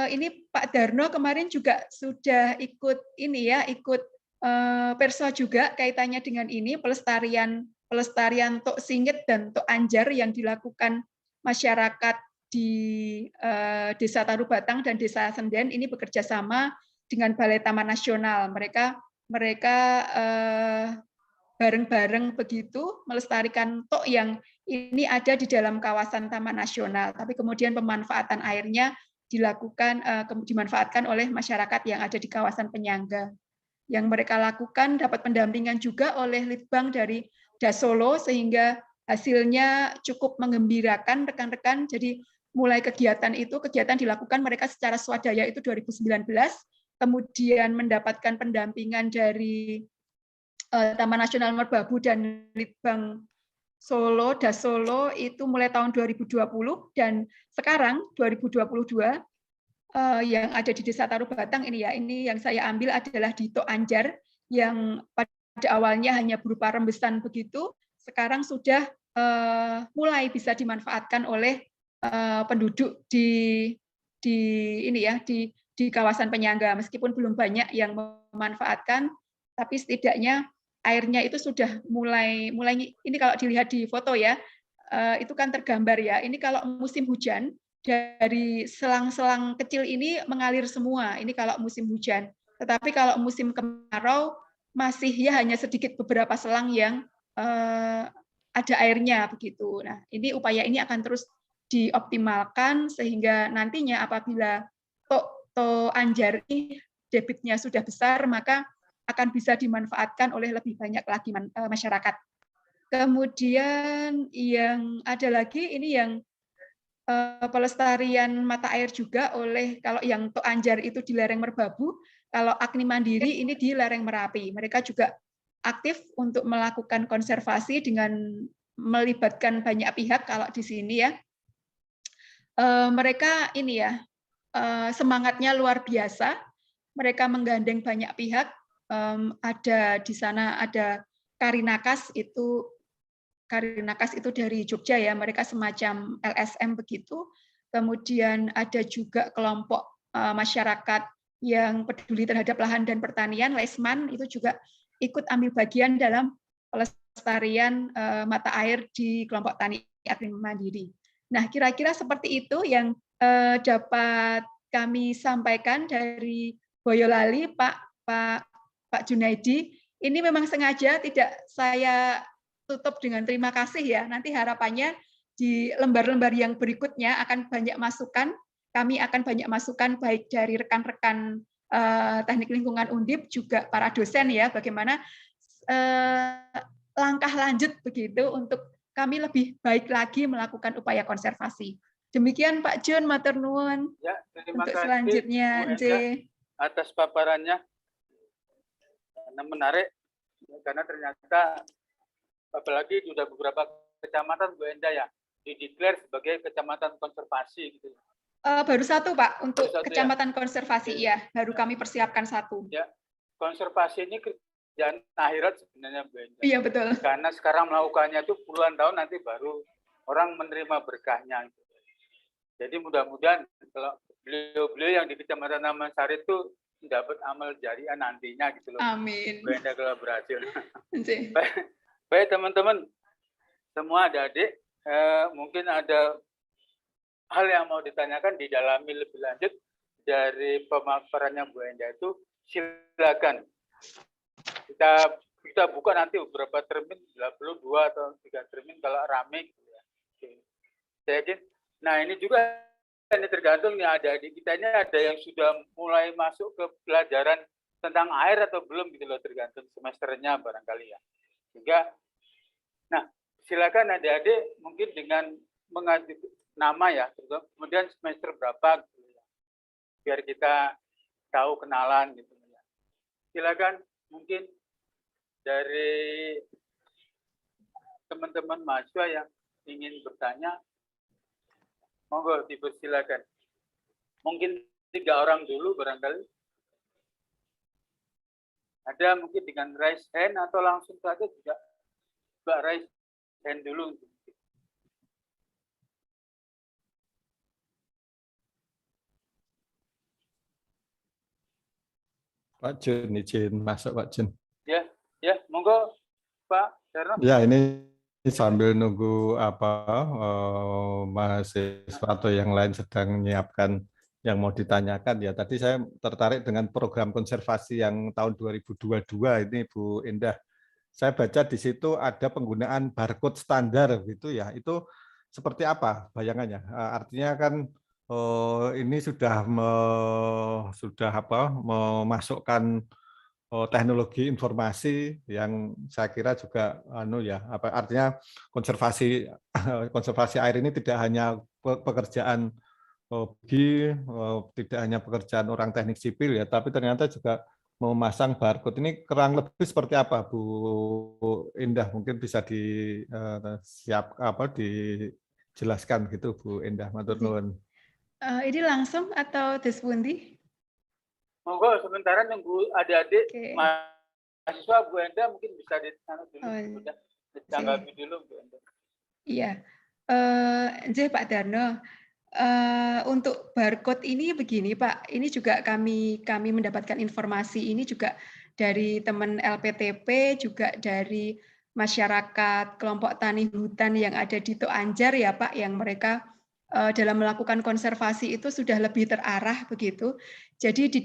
ini Pak Darno kemarin juga sudah ikut perso juga kaitannya dengan ini, pelestarian tok singit dan tok anjar yang dilakukan masyarakat di Desa Tarubatang dan Desa Senden, ini bekerja sama dengan Balai Taman Nasional. Mereka bareng-bareng begitu melestarikan tok yang ini ada di dalam kawasan Taman Nasional, tapi kemudian pemanfaatan airnya dimanfaatkan oleh masyarakat yang ada di kawasan penyangga. Yang mereka lakukan dapat pendampingan juga oleh Litbang dari Dasolo, sehingga hasilnya cukup menggembirakan rekan-rekan. Jadi mulai kegiatan dilakukan mereka secara swadaya itu 2019, kemudian mendapatkan pendampingan dari Taman Nasional Merbabu dan Litbang Solo, Dasolo itu mulai tahun 2020, dan sekarang 2022 yang ada di Desa Tarubatang ini yang saya ambil adalah di Tok Anjar yang pada awalnya hanya berupa rembesan begitu, sekarang sudah mulai bisa dimanfaatkan oleh penduduk di kawasan penyangga, meskipun belum banyak yang memanfaatkan, tapi setidaknya airnya itu sudah mulai ini kalau dilihat di foto ya, itu kan tergambar ya, ini kalau musim hujan dari selang-selang kecil ini mengalir semua, ini kalau musim hujan. Tetapi kalau musim kemarau masih ya hanya sedikit beberapa selang yang ada airnya begitu. Nah, ini upaya ini akan terus dioptimalkan sehingga nantinya apabila Tok Anjar ini debitnya sudah besar, maka akan bisa dimanfaatkan oleh lebih banyak lagi masyarakat. Kemudian yang ada lagi ini yang pelestarian mata air juga oleh, kalau yang Tok Anjar itu di lereng Merbabu, kalau Agni Mandiri ini di lereng Merapi. Mereka juga aktif untuk melakukan konservasi dengan melibatkan banyak pihak. Kalau di sini ya, mereka ini ya semangatnya luar biasa. Mereka menggandeng banyak pihak. Ada di sana ada Karinakas itu dari Jogja ya, mereka semacam LSM begitu. Kemudian ada juga kelompok masyarakat yang peduli terhadap lahan dan pertanian, Lesman, itu juga ikut ambil bagian dalam pelestarian mata air di kelompok tani Agni Mandiri. Nah, kira-kira seperti itu yang dapat kami sampaikan dari Boyolali, Pak Junaidi. Ini memang sengaja tidak saya tutup dengan terima kasih ya. Nanti harapannya di lembar-lembar yang berikutnya akan banyak masukan. Kami akan banyak masukan baik dari rekan-rekan teknik lingkungan Undip, juga para dosen ya, bagaimana langkah lanjut begitu untuk kami lebih baik lagi melakukan upaya konservasi. Demikian Pak Jun, matur nuwun. Ya, terima untuk kasih selanjutnya, Bu Enda, atas paparannya. Karena menarik, karena ternyata apalagi sudah beberapa kecamatan Bu Enda ya dideklar sebagai kecamatan konservasi gitu. Baru satu Pak untuk satu, kecamatan konservasi ya, baru kami persiapkan satu. Ya, konservasi ini kerjaan akhirat sebenarnya Bu Enda. Iya betul. Karena sekarang melakukannya itu puluhan tahun, nanti baru orang menerima berkahnya. Jadi mudah-mudahan kalau beliau-beliau yang di Kecamatan Taman Sari itu dapat amal jariah nantinya gitu loh. Amin. Bu Enda kalau berhasil. Baik teman-teman, semua adik-adik, mungkin ada hal yang mau ditanyakan, didalami lebih lanjut dari pemaparannya Bu Enda itu, silakan. Kita kita buka nanti beberapa termin, 2 atau 3 termin kalau rame gitu ya. Oke. Saya yakin. Nah, ini juga ini tergantung nih adik-adik kita ini ada yang sudah mulai masuk ke pelajaran tentang air atau belum gitu loh, tergantung semesternya barangkali ya. Sehingga nah, silakan adik-adik mungkin dengan mengganti nama ya, kemudian semester berapa gitu ya. Biar kita tahu kenalan gitu ya. Silakan mungkin dari teman-teman mahasiswa yang ingin bertanya, monggo dipersilakan. Mungkin 3 orang dulu barangkali. Ada mungkin dengan raise hand atau langsung saja juga Mbak raise hand dulu. Pak Jun, izin masuk Pak Jun. Ya, monggo Pak Darno. Ya, ini sambil nunggu mahasiswa atau yang lain sedang menyiapkan yang mau ditanyakan ya. Tadi saya tertarik dengan program konservasi yang tahun 2022 ini Bu Indah. Saya baca di situ ada penggunaan barcode standar gitu ya. Itu seperti apa bayangannya? Artinya kan ini sudah memasukkan teknologi informasi yang saya kira juga artinya konservasi air ini tidak hanya pekerjaan tidak hanya pekerjaan orang teknik sipil ya, tapi ternyata juga memasang barcode. Ini kurang lebih seperti apa Bu Indah? Mungkin bisa dijelaskan gitu Bu Indah. Matur nuwun. Ini langsung atau Deswundi? Monggo sementara nunggu adik-adik mahasiswa Bu Enda mungkin bisa ditanggapi dulu Bu Enda. Iya, Pak Darno. Untuk barcode ini begini Pak, ini juga kami mendapatkan informasi ini juga dari teman LPTP, juga dari masyarakat kelompok tani hutan yang ada di Toanjar ya Pak, yang mereka dalam melakukan konservasi itu sudah lebih terarah begitu. Jadi di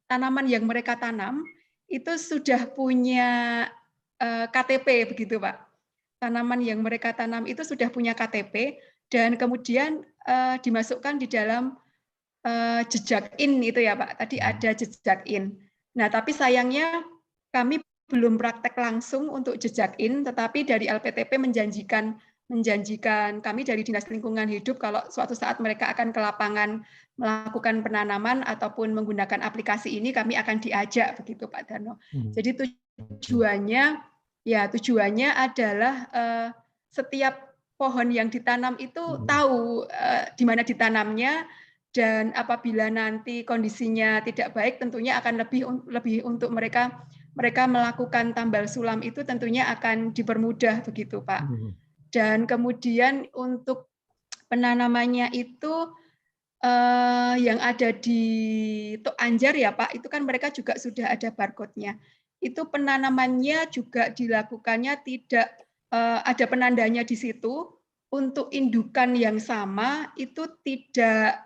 tanaman yang mereka tanam itu sudah punya KTP begitu Pak. Tanaman yang mereka tanam itu sudah punya KTP dan kemudian dimasukkan di dalam jejak in itu ya Pak. Tadi ada jejak in. Nah, tapi sayangnya kami belum praktek langsung untuk jejak in, tetapi dari LPTP menjanjikan kami dari Dinas Lingkungan Hidup kalau suatu saat mereka akan ke lapangan melakukan penanaman ataupun menggunakan aplikasi ini, kami akan diajak begitu Pak Darno. Jadi tujuannya adalah setiap pohon yang ditanam itu tahu di mana ditanamnya, dan apabila nanti kondisinya tidak baik tentunya akan lebih untuk mereka melakukan tambal sulam itu tentunya akan dipermudah begitu Pak. Dan kemudian untuk penanamannya itu yang ada di Toanjar ya Pak, itu kan mereka juga sudah ada barcode-nya. Itu penanamannya juga dilakukannya tidak ada penandanya di situ. Untuk indukan yang sama itu tidak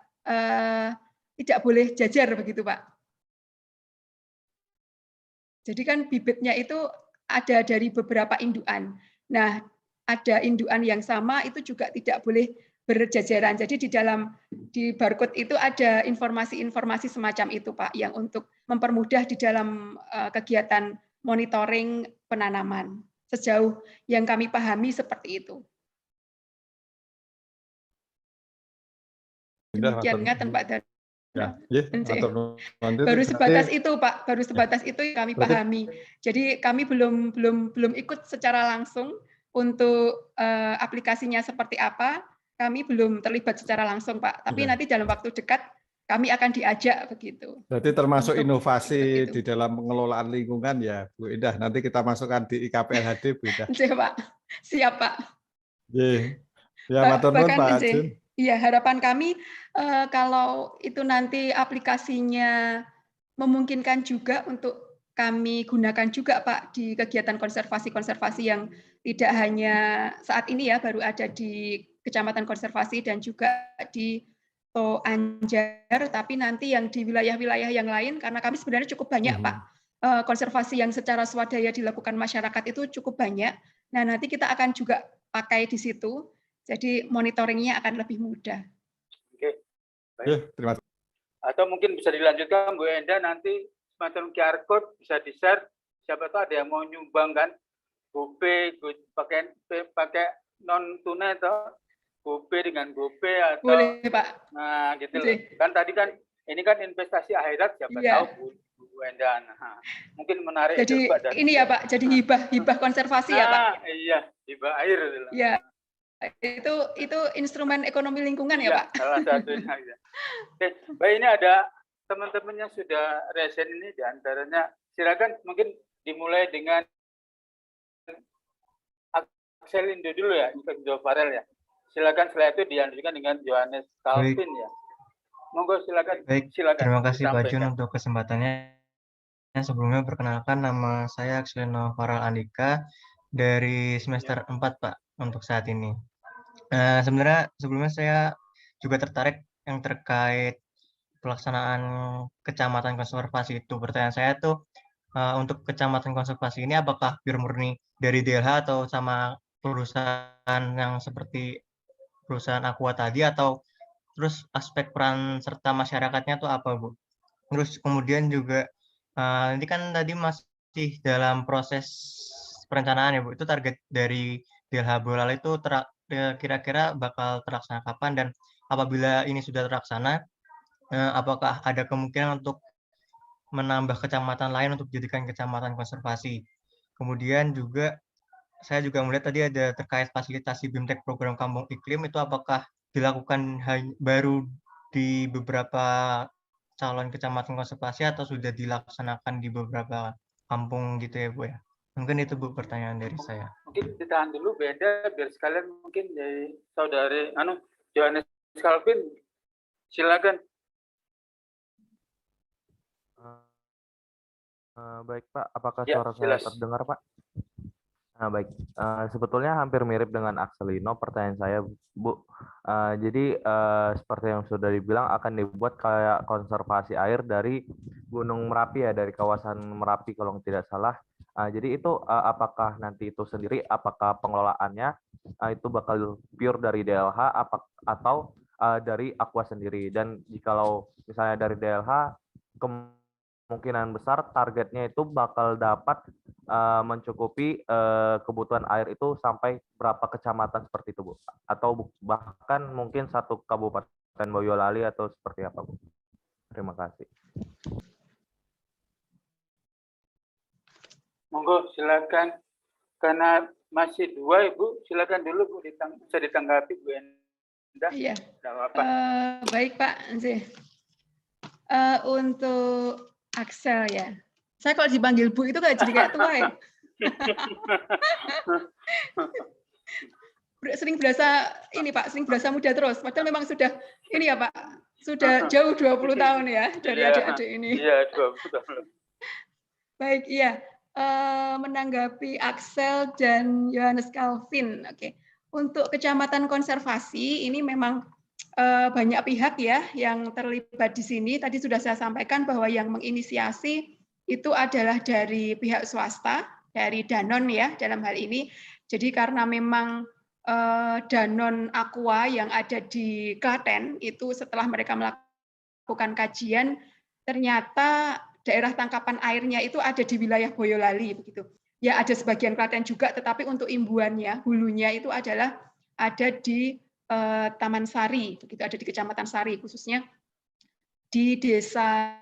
boleh jajar begitu Pak. Jadi kan bibitnya itu ada dari beberapa indukan. Nah, ada indukan yang sama itu juga tidak boleh berjajaran. Jadi di barcode itu ada informasi-informasi semacam itu Pak, yang untuk mempermudah di dalam kegiatan monitoring penanaman. Sejauh yang kami pahami seperti itu. Demikian ngaten Pak Darno. Baru sebatas itu Pak, baru sebatas itu yang kami pahami. Jadi kami belum ikut secara langsung untuk aplikasinya seperti apa. Kami belum terlibat secara langsung Pak. Tapi nanti dalam waktu dekat kami akan diajak begitu. Berarti termasuk inovasi di dalam pengelolaan lingkungan ya Bu Indah. Nanti kita masukkan di IKPLHD Bu Indah. Siap Pak. Siap Pak. Ya matur nuwun Pak Jun. Iya, harapan kami kalau itu nanti aplikasinya memungkinkan juga untuk kami gunakan juga Pak di kegiatan konservasi yang tidak hanya saat ini ya, baru ada di Kecamatan Konservasi dan juga di Toanjar, tapi nanti yang di wilayah-wilayah yang lain, karena kami sebenarnya cukup banyak Pak konservasi yang secara swadaya dilakukan masyarakat itu cukup banyak. Nah, nanti kita akan juga pakai di situ, jadi monitoringnya akan lebih mudah. Oke, baik. Ya, terima kasih. Atau mungkin bisa dilanjutkan Bu Enda, nanti semacam QR code bisa di-share, siapa tahu ada yang mau nyumbang kan, GoPay, pakai non tunai atau GoPay dengan GoPay atau boleh Pak. Nah gitu loh. Kan tadi kan ini kan investasi akhirat, siapa tahu Bu Enda. Nah, mungkin menarik. Jadi itu, Pak, ini ya Pak, jadi hibah konservasi ya Pak. Iya, hibah air. Ya, itu instrumen ekonomi lingkungan ya Pak. Salah satunya. Ya. Oke, baik, ini ada teman-teman yang sudah resen ini, diantaranya silakan mungkin dimulai dengan Axel Indo dulu ya, Indo Farel ya. Silakan, setelah itu dilanjutkan dengan Johannes Calvin ya. Monggo silakan. Baik, silakan. Terima kasih Pak Jun untuk kesempatannya. Sebelumnya perkenalkan, nama saya Axelino Farel Andika dari semester 4 Pak untuk saat ini. Sebenarnya sebelumnya saya juga tertarik yang terkait pelaksanaan kecamatan konservasi itu. Pertanyaan saya tuh untuk kecamatan konservasi ini apakah pure murni dari DLH atau sama perusahaan yang seperti perusahaan Aqua tadi, atau terus aspek peran serta masyarakatnya tuh apa Bu? Terus kemudian juga ini kan tadi masih dalam proses perencanaan ya Bu. Itu target dari DLH Boyolali itu kira-kira bakal terlaksana kapan, dan apabila ini sudah terlaksana, apakah ada kemungkinan untuk menambah kecamatan lain untuk dijadikan kecamatan konservasi? Kemudian juga saya juga melihat tadi ada terkait fasilitasi BIMTEK program Kampung Iklim, itu apakah dilakukan baru di beberapa calon kecamatan konservasi atau sudah dilaksanakan di beberapa kampung gitu ya Bu ya? Mungkin itu Bu pertanyaan dari saya. Mungkin ditahan dulu beda biar sekalian mungkin dari saudari Johannes Calvin, silakan. Baik Pak, apakah suara saya terdengar Pak? Nah, baik, sebetulnya hampir mirip dengan Axelino pertanyaan saya Bu. Jadi seperti yang sudah dibilang akan dibuat kayak konservasi air dari Gunung Merapi ya, dari kawasan Merapi kalau tidak salah. Jadi itu apakah nanti itu sendiri, apakah pengelolaannya itu bakal pure dari DLH atau dari Aqua sendiri? Dan jikalau misalnya dari DLH, kemungkinan besar targetnya itu bakal dapat mencukupi kebutuhan air itu sampai berapa kecamatan seperti itu Bu? Atau bahkan mungkin satu Kabupaten Boyolali atau seperti apa Bu? Terima kasih. Monggo silakan, karena masih 2 Ibu, silakan dulu Bu, bisa ditanggapi Bu Enda. Iya. Baik Pak Nzih. Untuk Axel ya. Saya kalau dipanggil Bu itu jadi kayak tua ya. Sering berasa ini Pak, sering berasa muda terus. Padahal memang sudah ini ya Pak, sudah jauh 20 tahun ya dari adik-adik ini. Iya, 20 tahun. Baik, iya. Menanggapi Axel dan Johannes Calvin. Oke. Untuk kecamatan konservasi ini memang banyak pihak ya yang terlibat di sini. Tadi sudah saya sampaikan bahwa yang menginisiasi itu adalah dari pihak swasta, dari Danone ya dalam hal ini. Jadi karena memang Danone Aqua yang ada di Klaten itu setelah mereka melakukan kajian, ternyata daerah tangkapan airnya itu ada di wilayah Boyolali begitu. Ya ada sebagian Klaten juga, tetapi untuk imbuannya, hulunya itu adalah ada di Taman Sari, begitu, ada di Kecamatan Sari, khususnya di Desa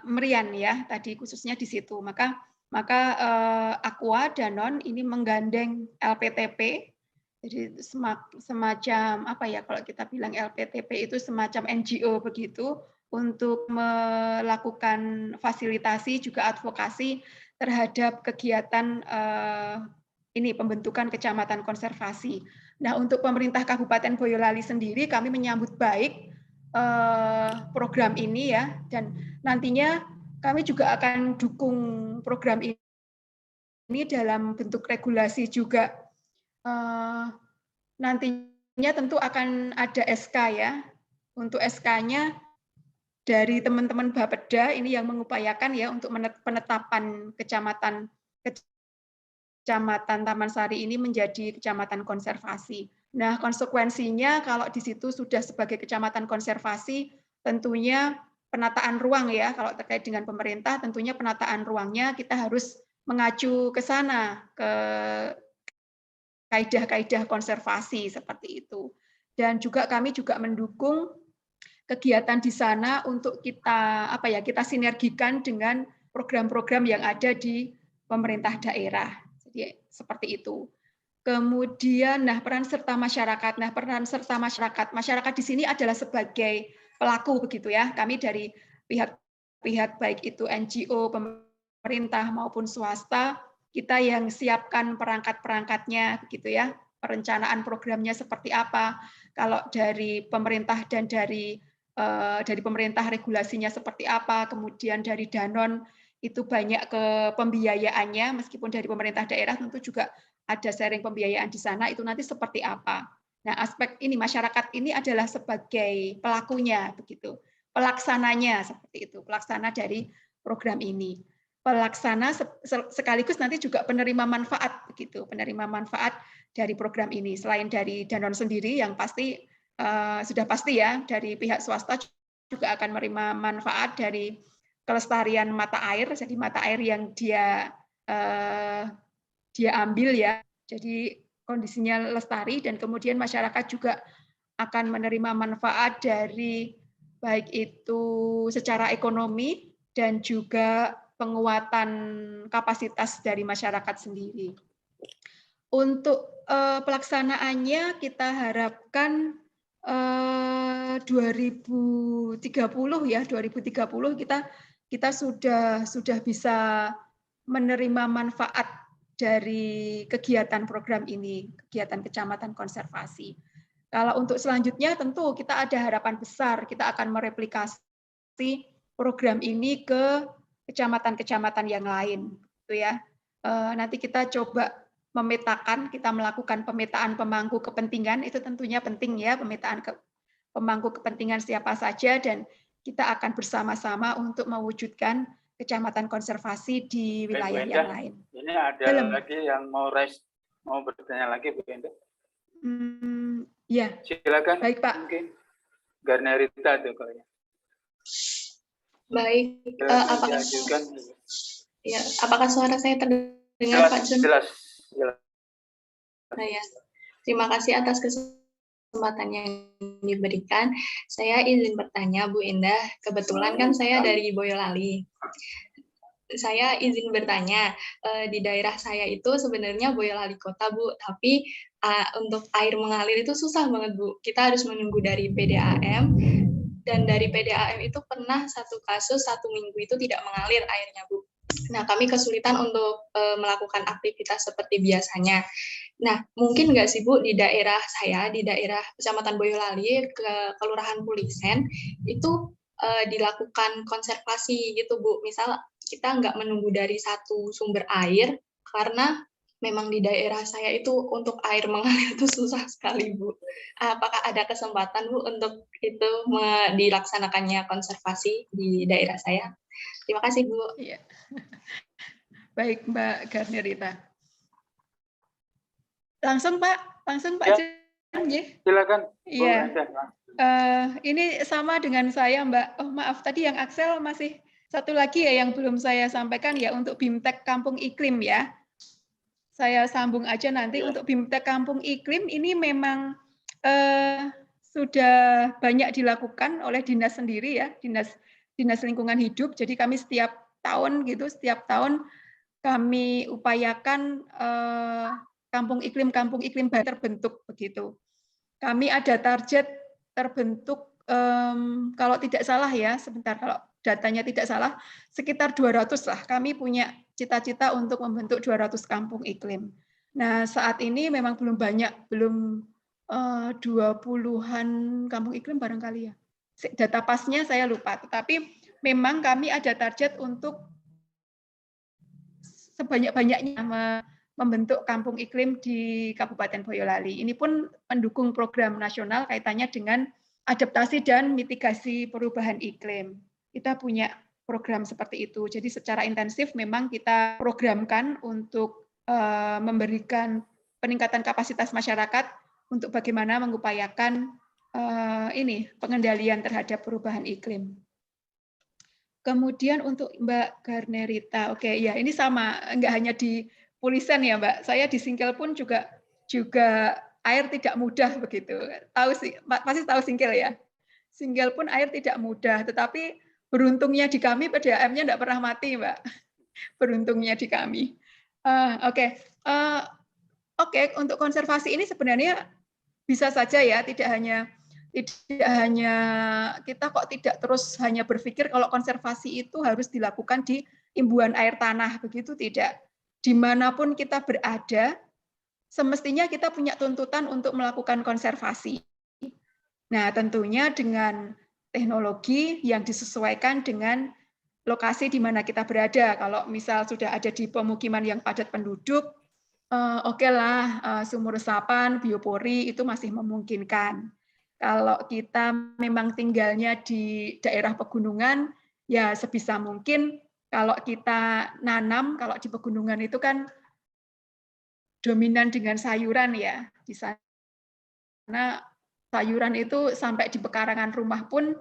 Merian ya, tadi khususnya di situ. Maka Aqua Danone ini menggandeng LPTP, jadi semacam apa ya kalau kita bilang LPTP itu semacam NGO begitu, untuk melakukan fasilitasi juga advokasi terhadap kegiatan ini pembentukan kecamatan konservasi. Nah, untuk pemerintah Kabupaten Boyolali sendiri kami menyambut baik program ini ya, dan nantinya kami juga akan dukung program ini dalam bentuk regulasi juga. Nantinya tentu akan ada SK ya. Untuk SK-nya dari teman-teman Bapeda ini yang mengupayakan ya untuk penetapan Kecamatan Taman Sari ini menjadi kecamatan konservasi. Nah, konsekuensinya kalau di situ sudah sebagai kecamatan konservasi, tentunya penataan ruang ya, kalau terkait dengan pemerintah, tentunya penataan ruangnya kita harus mengacu ke sana, ke kaidah-kaidah konservasi seperti itu. Dan juga kami juga mendukung kegiatan di sana untuk kita kita sinergikan dengan program-program yang ada di pemerintah daerah. Jadi seperti itu. Kemudian peran serta masyarakat. Nah, peran serta masyarakat di sini adalah sebagai pelaku begitu ya. Kami dari pihak baik itu NGO, pemerintah maupun swasta, kita yang siapkan perangkat-perangkatnya begitu ya. Perencanaan programnya seperti apa. Kalau dari pemerintah dan dari pemerintah regulasinya seperti apa, kemudian dari Danon itu banyak ke pembiayaannya, meskipun dari pemerintah daerah tentu juga ada sharing pembiayaan di sana, itu nanti seperti apa. Nah, aspek ini masyarakat ini adalah sebagai pelakunya begitu, pelaksananya seperti itu, pelaksana dari program ini. Pelaksana sekaligus nanti juga penerima manfaat begitu, penerima manfaat dari program ini. Selain dari Danon sendiri yang pasti sudah pasti ya, dari pihak swasta juga akan menerima manfaat dari kelestarian mata air, jadi mata air yang dia ambil ya, jadi kondisinya lestari, dan kemudian masyarakat juga akan menerima manfaat dari baik itu secara ekonomi dan juga penguatan kapasitas dari masyarakat sendiri. Untuk pelaksanaannya kita harapkan 2030 ya, 2030 kita sudah bisa menerima manfaat dari kegiatan program ini, kegiatan Kecamatan Konservasi. Kalau untuk selanjutnya tentu kita ada harapan besar, kita akan mereplikasi program ini ke kecamatan-kecamatan yang lain, gitu ya. Nanti kita coba memetakan, kita melakukan pemetaan pemangku kepentingan, itu tentunya penting ya, pemetaan pemangku kepentingan siapa saja, dan kita akan bersama-sama untuk mewujudkan kecamatan konservasi di wilayah yang lain. Ini ada lagi yang mau bertanya lagi, Bu Enda. Ya. Silakan. Baik, Pak. Mungkin Garnerita tuh kayaknya. Baik. Apakah suara saya terdengar, Pak Jun? Jelas. Nah, ya. Terima kasih atas kesempatan yang diberikan. Saya izin bertanya, Bu Indah. Kebetulan kan saya dari Boyolali. Saya izin bertanya, di daerah saya itu sebenarnya Boyolali Kota, Bu, tapi untuk air mengalir itu susah banget, Bu. Kita harus menunggu dari PDAM, dan dari PDAM itu pernah satu kasus 1 minggu itu tidak mengalir airnya, Bu. Nah, kami kesulitan untuk melakukan aktivitas seperti biasanya. Nah, mungkin nggak sih, Bu, di daerah saya, di daerah Kecamatan Boyolali, ke Kelurahan Pulisen, itu dilakukan konservasi gitu, Bu. Misal kita nggak menunggu dari satu sumber air, karena memang di daerah saya itu untuk air mengalir itu susah sekali, Bu. Apakah ada kesempatan, Bu, untuk itu dilaksanakannya konservasi di daerah saya? Terima kasih, Bu. Ya. Baik, Mbak Garnerita. Langsung, Pak. Ya. Ya. Silakan. Iya. Ini sama dengan saya, Mbak. Oh, maaf, tadi yang Axel masih satu lagi ya yang belum saya sampaikan ya, untuk BIMTEK Kampung Iklim ya. Saya sambung aja nanti ya. Untuk BIMTEK Kampung Iklim ini memang sudah banyak dilakukan oleh dinas sendiri ya, dinas lingkungan hidup. Jadi kami setiap tahun kami upayakan kampung iklim baru terbentuk begitu. Kami ada target terbentuk kalau tidak salah ya, sebentar, kalau datanya tidak salah, sekitar 200 lah. Kami punya cita-cita untuk membentuk 200 kampung iklim. Nah, saat ini memang belum banyak, belum 20-an kampung iklim barangkali ya. Data pasnya saya lupa, tetapi memang kami ada target untuk sebanyak-banyaknya membentuk kampung iklim di Kabupaten Boyolali. Ini pun mendukung program nasional kaitannya dengan adaptasi dan mitigasi perubahan iklim. Kita punya program seperti itu. Jadi secara intensif memang kita programkan untuk memberikan peningkatan kapasitas masyarakat untuk bagaimana mengupayakan pengendalian terhadap perubahan iklim. Kemudian untuk Mbak Garnerita, oke ya ini sama, nggak hanya di Pulisan ya Mbak, saya di Singkil pun juga air tidak mudah begitu. Tahu sih, pasti tahu Singkil ya. Singkil pun air tidak mudah, tetapi beruntungnya di kami PDAM-nya tidak pernah mati Mbak. Beruntungnya di kami. Oke, untuk konservasi ini sebenarnya bisa saja ya, tidak hanya kita kok tidak terus hanya berpikir kalau konservasi itu harus dilakukan di imbuhan air tanah, begitu tidak. Dimanapun kita berada, semestinya kita punya tuntutan untuk melakukan konservasi. Nah, tentunya dengan teknologi yang disesuaikan dengan lokasi di mana kita berada. Kalau misal sudah ada di pemukiman yang padat penduduk, oke lah, sumur resapan, biopori itu masih memungkinkan. Kalau kita memang tinggalnya di daerah pegunungan, ya sebisa mungkin kalau kita nanam, kalau di pegunungan itu kan dominan dengan sayuran ya. Di sana sayuran itu sampai di pekarangan rumah pun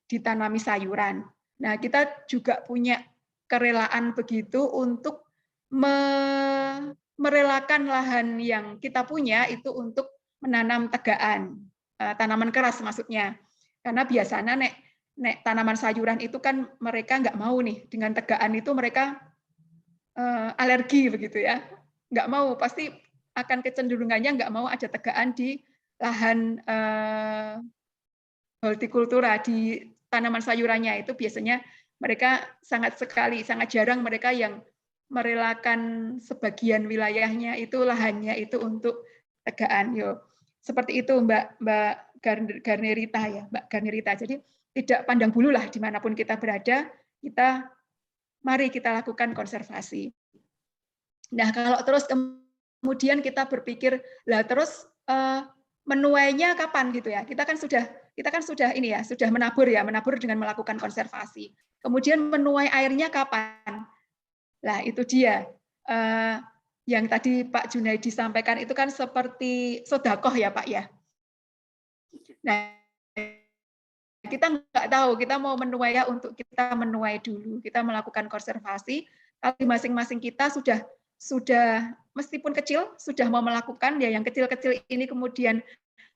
ditanami sayuran. Nah, kita juga punya kerelaan begitu untuk merelakan lahan yang kita punya itu untuk menanam tegaan, tanaman keras maksudnya. Karena biasanya nek tanaman sayuran itu kan mereka nggak mau nih, dengan tegaan itu mereka alergi begitu ya. Nggak mau, pasti akan kecenderungannya nggak mau ada tegaan di lahan hortikultura, di tanaman sayurannya itu biasanya mereka sangat jarang mereka yang merelakan sebagian wilayahnya itu lahannya itu untuk tegaan. Seperti itu Mbak Garnerita ya, Mbak Garnerita. Jadi tidak pandang bulu lah dimanapun kita berada, mari kita lakukan konservasi. Nah kalau terus kemudian kita berpikir, lah terus menuainya kapan gitu ya? Kita kan sudah ini ya, sudah menabur dengan melakukan konservasi. Kemudian menuai airnya kapan? Lah itu dia. Yang tadi Pak Junaidi sampaikan itu kan seperti sedekah ya Pak ya. Nah, kita nggak tahu, kita mau menuai ya untuk kita menuai dulu. Kita melakukan konservasi, tapi masing-masing kita sudah meskipun kecil sudah mau melakukan ya, yang kecil-kecil ini kemudian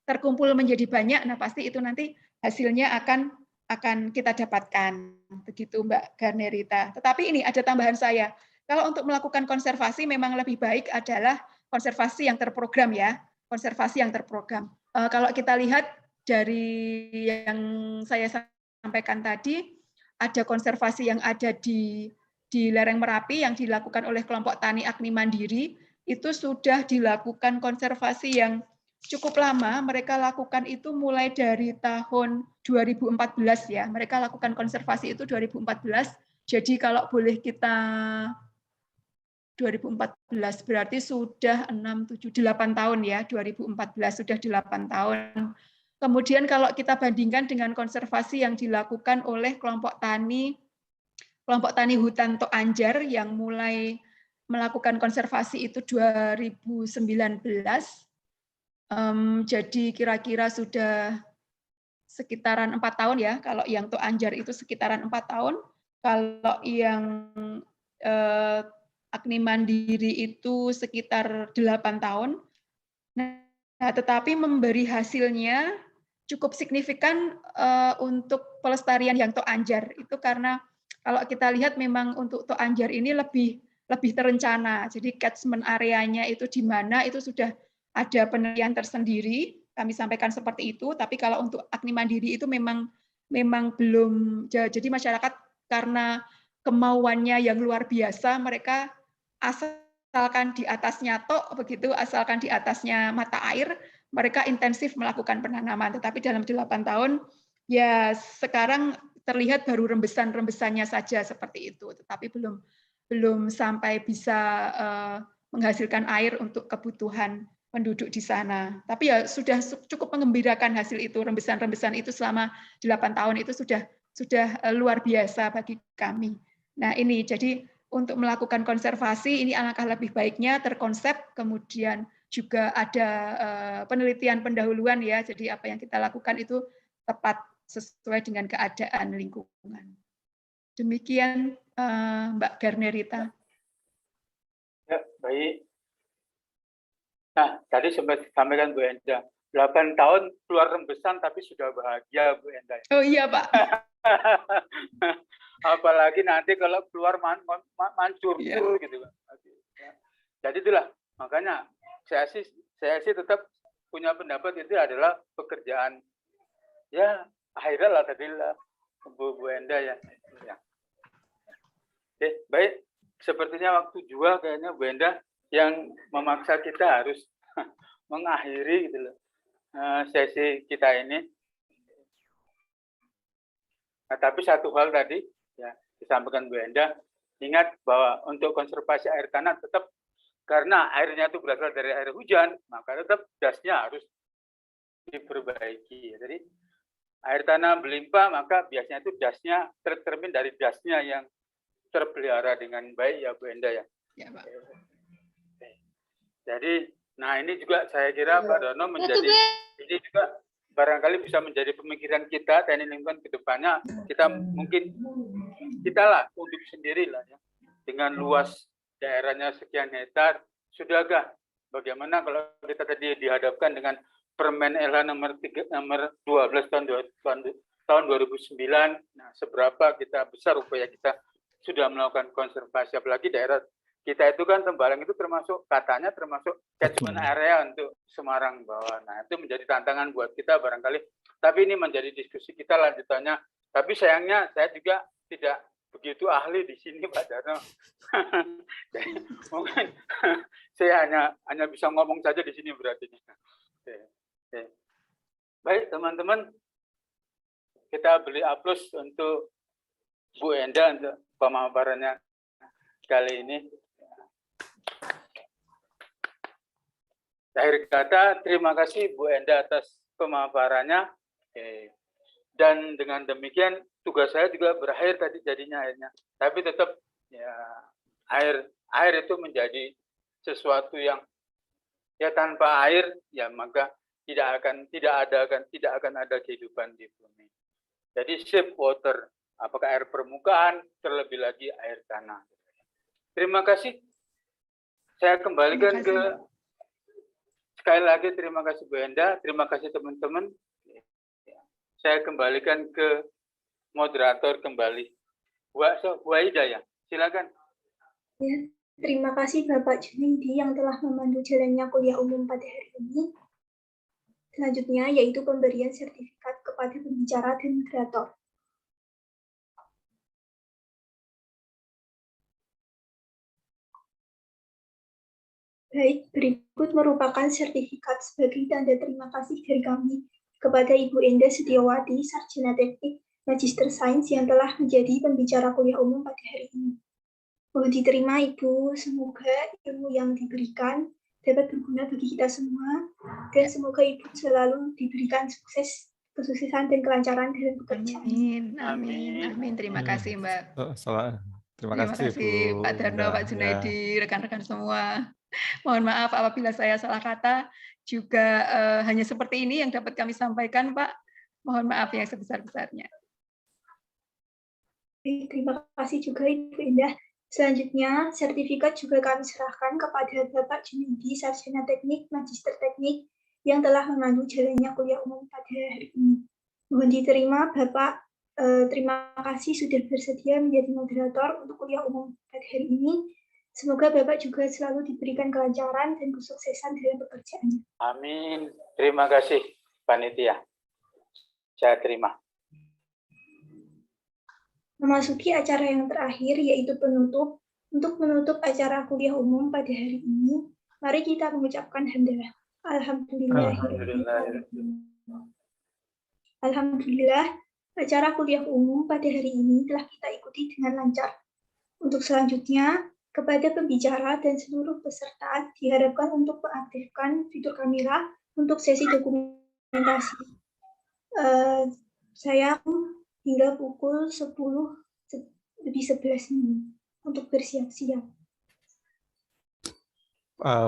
terkumpul menjadi banyak, nah pasti itu nanti hasilnya akan kita dapatkan. Begitu Mbak Garnerita. Tetapi ini ada tambahan saya. Kalau untuk melakukan konservasi memang lebih baik adalah konservasi yang terprogram ya, konservasi yang terprogram. Kalau kita lihat dari yang saya sampaikan tadi, ada konservasi yang ada di lereng Merapi yang dilakukan oleh kelompok tani Agni Mandiri, itu sudah dilakukan konservasi yang cukup lama. Mereka lakukan itu mulai dari tahun 2014 ya. Mereka lakukan konservasi itu 2014. Jadi kalau boleh kita 2014 berarti sudah 8 tahun ya, 2014 sudah 8 tahun. Kemudian kalau kita bandingkan dengan konservasi yang dilakukan oleh kelompok tani hutan Tok Anjar yang mulai melakukan konservasi itu 2019, jadi kira-kira sudah sekitaran 4 tahun ya, kalau yang Tok Anjar itu sekitaran 4 tahun, kalau yang Agni Mandiri itu sekitar 8 tahun. Nah, tetapi memberi hasilnya cukup signifikan untuk pelestarian yang Tok Anjar. Itu karena kalau kita lihat memang untuk Tok Anjar ini lebih terencana. Jadi catchment areanya itu di mana itu sudah ada penelitian tersendiri. Kami sampaikan seperti itu. Tapi kalau untuk Agni Mandiri itu memang belum. Jadi masyarakat karena kemauannya yang luar biasa, mereka asalkan di atasnya tok begitu, asalkan di atasnya mata air, mereka intensif melakukan penanaman. Tetapi dalam 8 tahun ya sekarang terlihat baru rembesan-rembesannya saja seperti itu, tetapi belum sampai bisa menghasilkan air untuk kebutuhan penduduk di sana. Tapi ya sudah cukup mengembirakan hasil itu. Rembesan-rembesan itu selama 8 tahun itu sudah luar biasa bagi kami. Nah ini jadi untuk melakukan konservasi ini alangkah lebih baiknya terkonsep, kemudian juga ada penelitian pendahuluan ya. Jadi apa yang kita lakukan itu tepat sesuai dengan keadaan lingkungan. Demikian Mbak Garnerita. Ya, baik. Nah, tadi sempat disampaikan Bu Enda, 8 tahun keluar rembesan tapi sudah bahagia Bu Enda. Oh iya Pak. Apalagi nanti kalau keluar mancur gitu. Jadi itulah, makanya saya sih tetap punya pendapat itu adalah pekerjaan ya akhirnya lah tadi lah Bu Enda ya. Oke, baik. Sepertinya waktu juga kayaknya Bu Enda yang memaksa kita harus mengakhiri gitu loh sesi kita ini. Nah, tapi satu hal tadi ya disampaikan Bu Enda, ingat bahwa untuk konservasi air tanah tetap karena airnya itu berasal dari air hujan, maka tetap dasnya harus diperbaiki. Jadi air tanah berlimpah, maka biasanya itu dasnya tercermin dari dasnya yang terpelihara dengan baik ya Bu Enda ya. Ya Pak. Jadi, nah ini juga saya kira Pak Dono menjadi ini juga barangkali bisa menjadi pemikiran kita teknik lingkungan ke depannya. Kita mungkin kita lah untuk sendiri lah ya dengan luas daerahnya sekian hektar. Sudahkah bagaimana kalau kita tadi dihadapkan dengan Permen LH nomor 12 tahun 2009, nah seberapa kita besar upaya kita sudah melakukan konservasi, apalagi daerah kita itu kan Tembalang itu katanya termasuk catchment area untuk Semarang bawah. Nah itu menjadi tantangan buat kita barangkali. Tapi ini menjadi diskusi kita lanjutannya. Tapi sayangnya saya juga tidak begitu ahli di sini Pak Darno. Mungkin saya hanya bisa ngomong saja di sini berarti. Oke. Baik teman-teman, kita beri aplaus untuk Bu Enda untuk pemaparannya kali ini. Akhir kata, terima kasih Bu Enda atas pemaparannya. Dan dengan demikian tugas saya juga berakhir tadi jadinya akhirnya. Tapi tetap ya air itu menjadi sesuatu yang ya tanpa air ya maka tidak akan ada kehidupan di bumi. Jadi save water, apakah air permukaan, terlebih lagi air tanah. Terima kasih. Saya kembalikan sekali lagi terima kasih Bu Enda, terima kasih teman-teman. Saya kembalikan ke moderator kembali. Bu Aida ya, silakan. Ya, terima kasih Bapak Junaidi yang telah memandu jalannya kuliah umum pada hari ini. Selanjutnya yaitu pemberian sertifikat kepada pembicara dan moderator. Baik, berikut merupakan sertifikat sebagai tanda terima kasih dari kami kepada Ibu Enda Setiawati, Sarjana Teknik Magister Sains yang telah menjadi pembicara kuliah umum pada hari ini. Mohon diterima Ibu, semoga ilmu yang diberikan dapat berguna bagi kita semua, dan semoga Ibu selalu diberikan kesuksesan dan kelancaran dalam bekerja. Amin. Terima kasih Mbak. Terima kasih Bu Pak Darno, Pak Junaidi, rekan-rekan semua. Mohon maaf apabila saya salah kata, juga hanya seperti ini yang dapat kami sampaikan, Pak. Mohon maaf yang sebesar-besarnya. Terima kasih juga Ibu Indah. Selanjutnya, sertifikat juga kami serahkan kepada Bapak Junaidi, Sarjana Teknik, Magister Teknik, yang telah memandu jalannya kuliah umum pada hari ini. Mohon diterima Bapak, terima kasih sudah bersedia menjadi moderator untuk kuliah umum pada hari ini. Semoga Bapak juga selalu diberikan kelancaran dan kesuksesan dalam pekerjaannya. Amin. Terima kasih, Panitia. Saya terima. Memasuki acara yang terakhir, yaitu penutup. Untuk menutup acara kuliah umum pada hari ini, mari kita mengucapkan hamdalah. Alhamdulillah, acara kuliah umum pada hari ini telah kita ikuti dengan lancar. Untuk selanjutnya, Kepada pembicara dan seluruh peserta diharapkan untuk mengaktifkan fitur kamera untuk sesi dokumentasi. Saya hingga pukul 10:11 untuk bersiap-siap.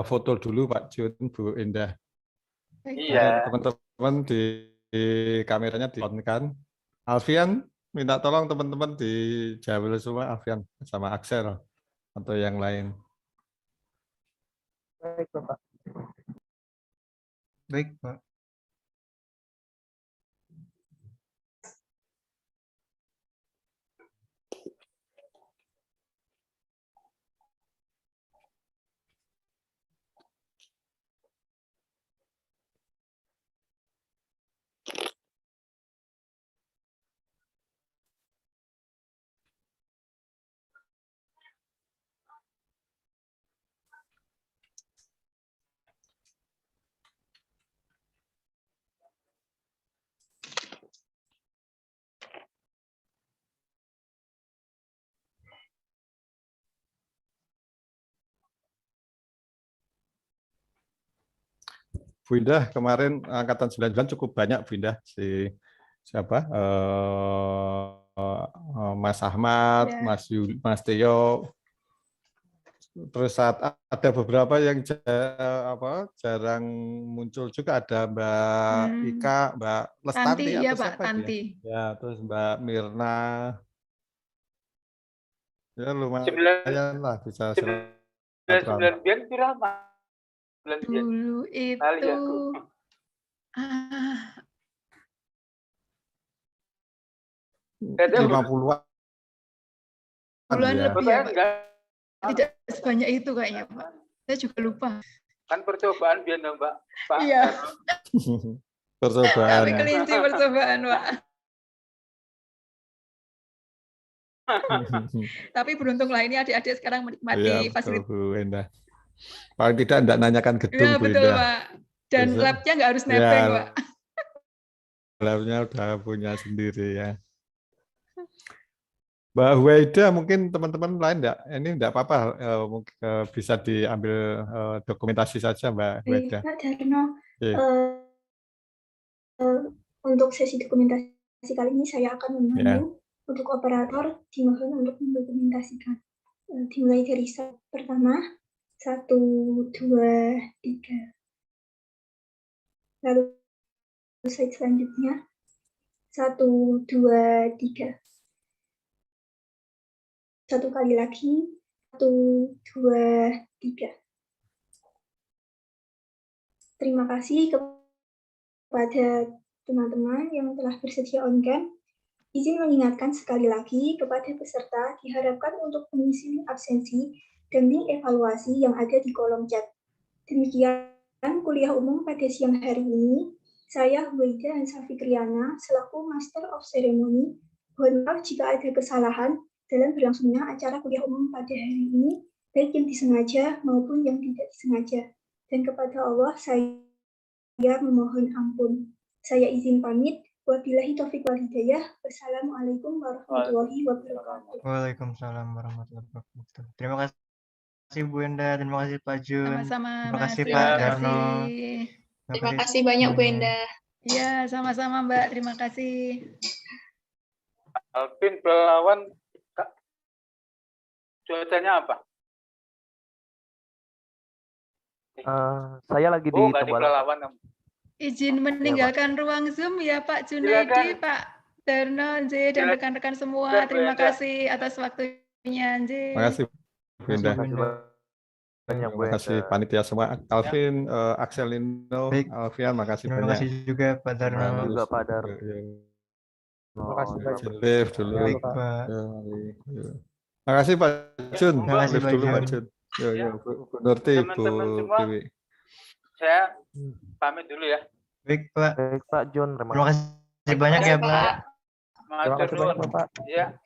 Foto dulu Pak Jun, Bu Indah. Iya. Teman-teman di kameranya di-on-kan. Alfian, minta tolong teman-teman dijawab semua, Alfian sama Axel atau yang lain. Baik, Bapak. Baik, Pak. Bu Indah, kemarin angkatan 99 cukup banyak Bu Indah, siapa? Mas Ahmad, Ya. Mas Teo. Terus ada beberapa yang jarang muncul juga, ada Mbak Ika, Mbak Lestari Tanti, atau iya Pak, siapa itu Tanti. ya? Terus Mbak Mirna. Ya lumayan lah bisa 99 biar berapa? Dulu Kali itu aku. Kayaknya 50-an. Bulan Ya. lebih ya, Pak. enggak. Tidak sebanyak itu kayaknya, Pak. Saya juga lupa. Kan percobaan biar dong, Mbak. Pak. Iya. Percobaan. Kami kelinci percobaan, Pak. Tapi beruntunglah ini adik-adik sekarang menikmati Iya, fasilitas. Bu Indah. Paling tidak nanyakan gedung, Ya, Bu betul, Indah. Pak. Dan Bisa. labnya nggak harus nebeng, Ya, Pak. labnya udah punya sendiri ya. Mbak Huwaida, mungkin teman-teman lain ini enggak apa-apa, mungkin bisa diambil dokumentasi saja Mbak Huwaida. Pak Darno, Iya. untuk sesi dokumentasi kali ini saya akan memandu. Ya. Untuk operator dimohon untuk mendokumentasikan. Dimulai dari slide pertama, 1, 2, 3. Lalu slide selanjutnya, 1, 2, 3. Satu kali lagi, 1, 2, 3. Terima kasih kepada teman-teman yang telah bersedia on-cam. Izin mengingatkan sekali lagi kepada peserta diharapkan untuk mengisi link absensi dan link evaluasi yang ada di kolom chat. Demikian kuliah umum pada siang hari ini. Saya Huwaida Hansa Fikriana selaku Master of Ceremony. Mohon maaf jika ada kesalahan dalam berlangsungnya acara kuliah umum pada hari ini, baik yang disengaja maupun yang tidak disengaja. Dan kepada Allah saya memohon ampun. Saya izin pamit. Wabillahi taufiq wal hidayah. Wassalamualaikum warahmatullahi wabarakatuh. Waalaikumsalam warahmatullahi wabarakatuh. Terima kasih Bu Indah, terima kasih Pak Jun. Sama-sama, Terima Mas. kasih Terima Pak kasih. Darno. Terima kasih banyak Bu Indah. Iya, sama-sama Mbak. Terima kasih. Alvin Pelawan, cuacanya apa? Saya lagi di nggak di Tembalang. Pelawan. Izin meninggalkan ruang Zoom ya Pak Junaidi, Pak Darno, Nj, dan rekan-rekan semua. Terima kasih atas waktunya, Nj. Terima kasih Bu Indah. Terima kasih panitia semua. Alvin, Axelino, Alfian, makasih banyak. Terima kasih juga Pak Darno. Juga Pak Darno. Terima kasih banyak. Live dulu. Baik, Pak. Terima kasih Pak Jun. Terima kasih Live Pak dulu Pak Jun. Jun. Bu Nurti, Bu Dewi. Saya pamit dulu ya. Baik Pak. Baik Pak Jun. Terima kasih banyak ya Pak. Terima kasih banyak Pak. Ya.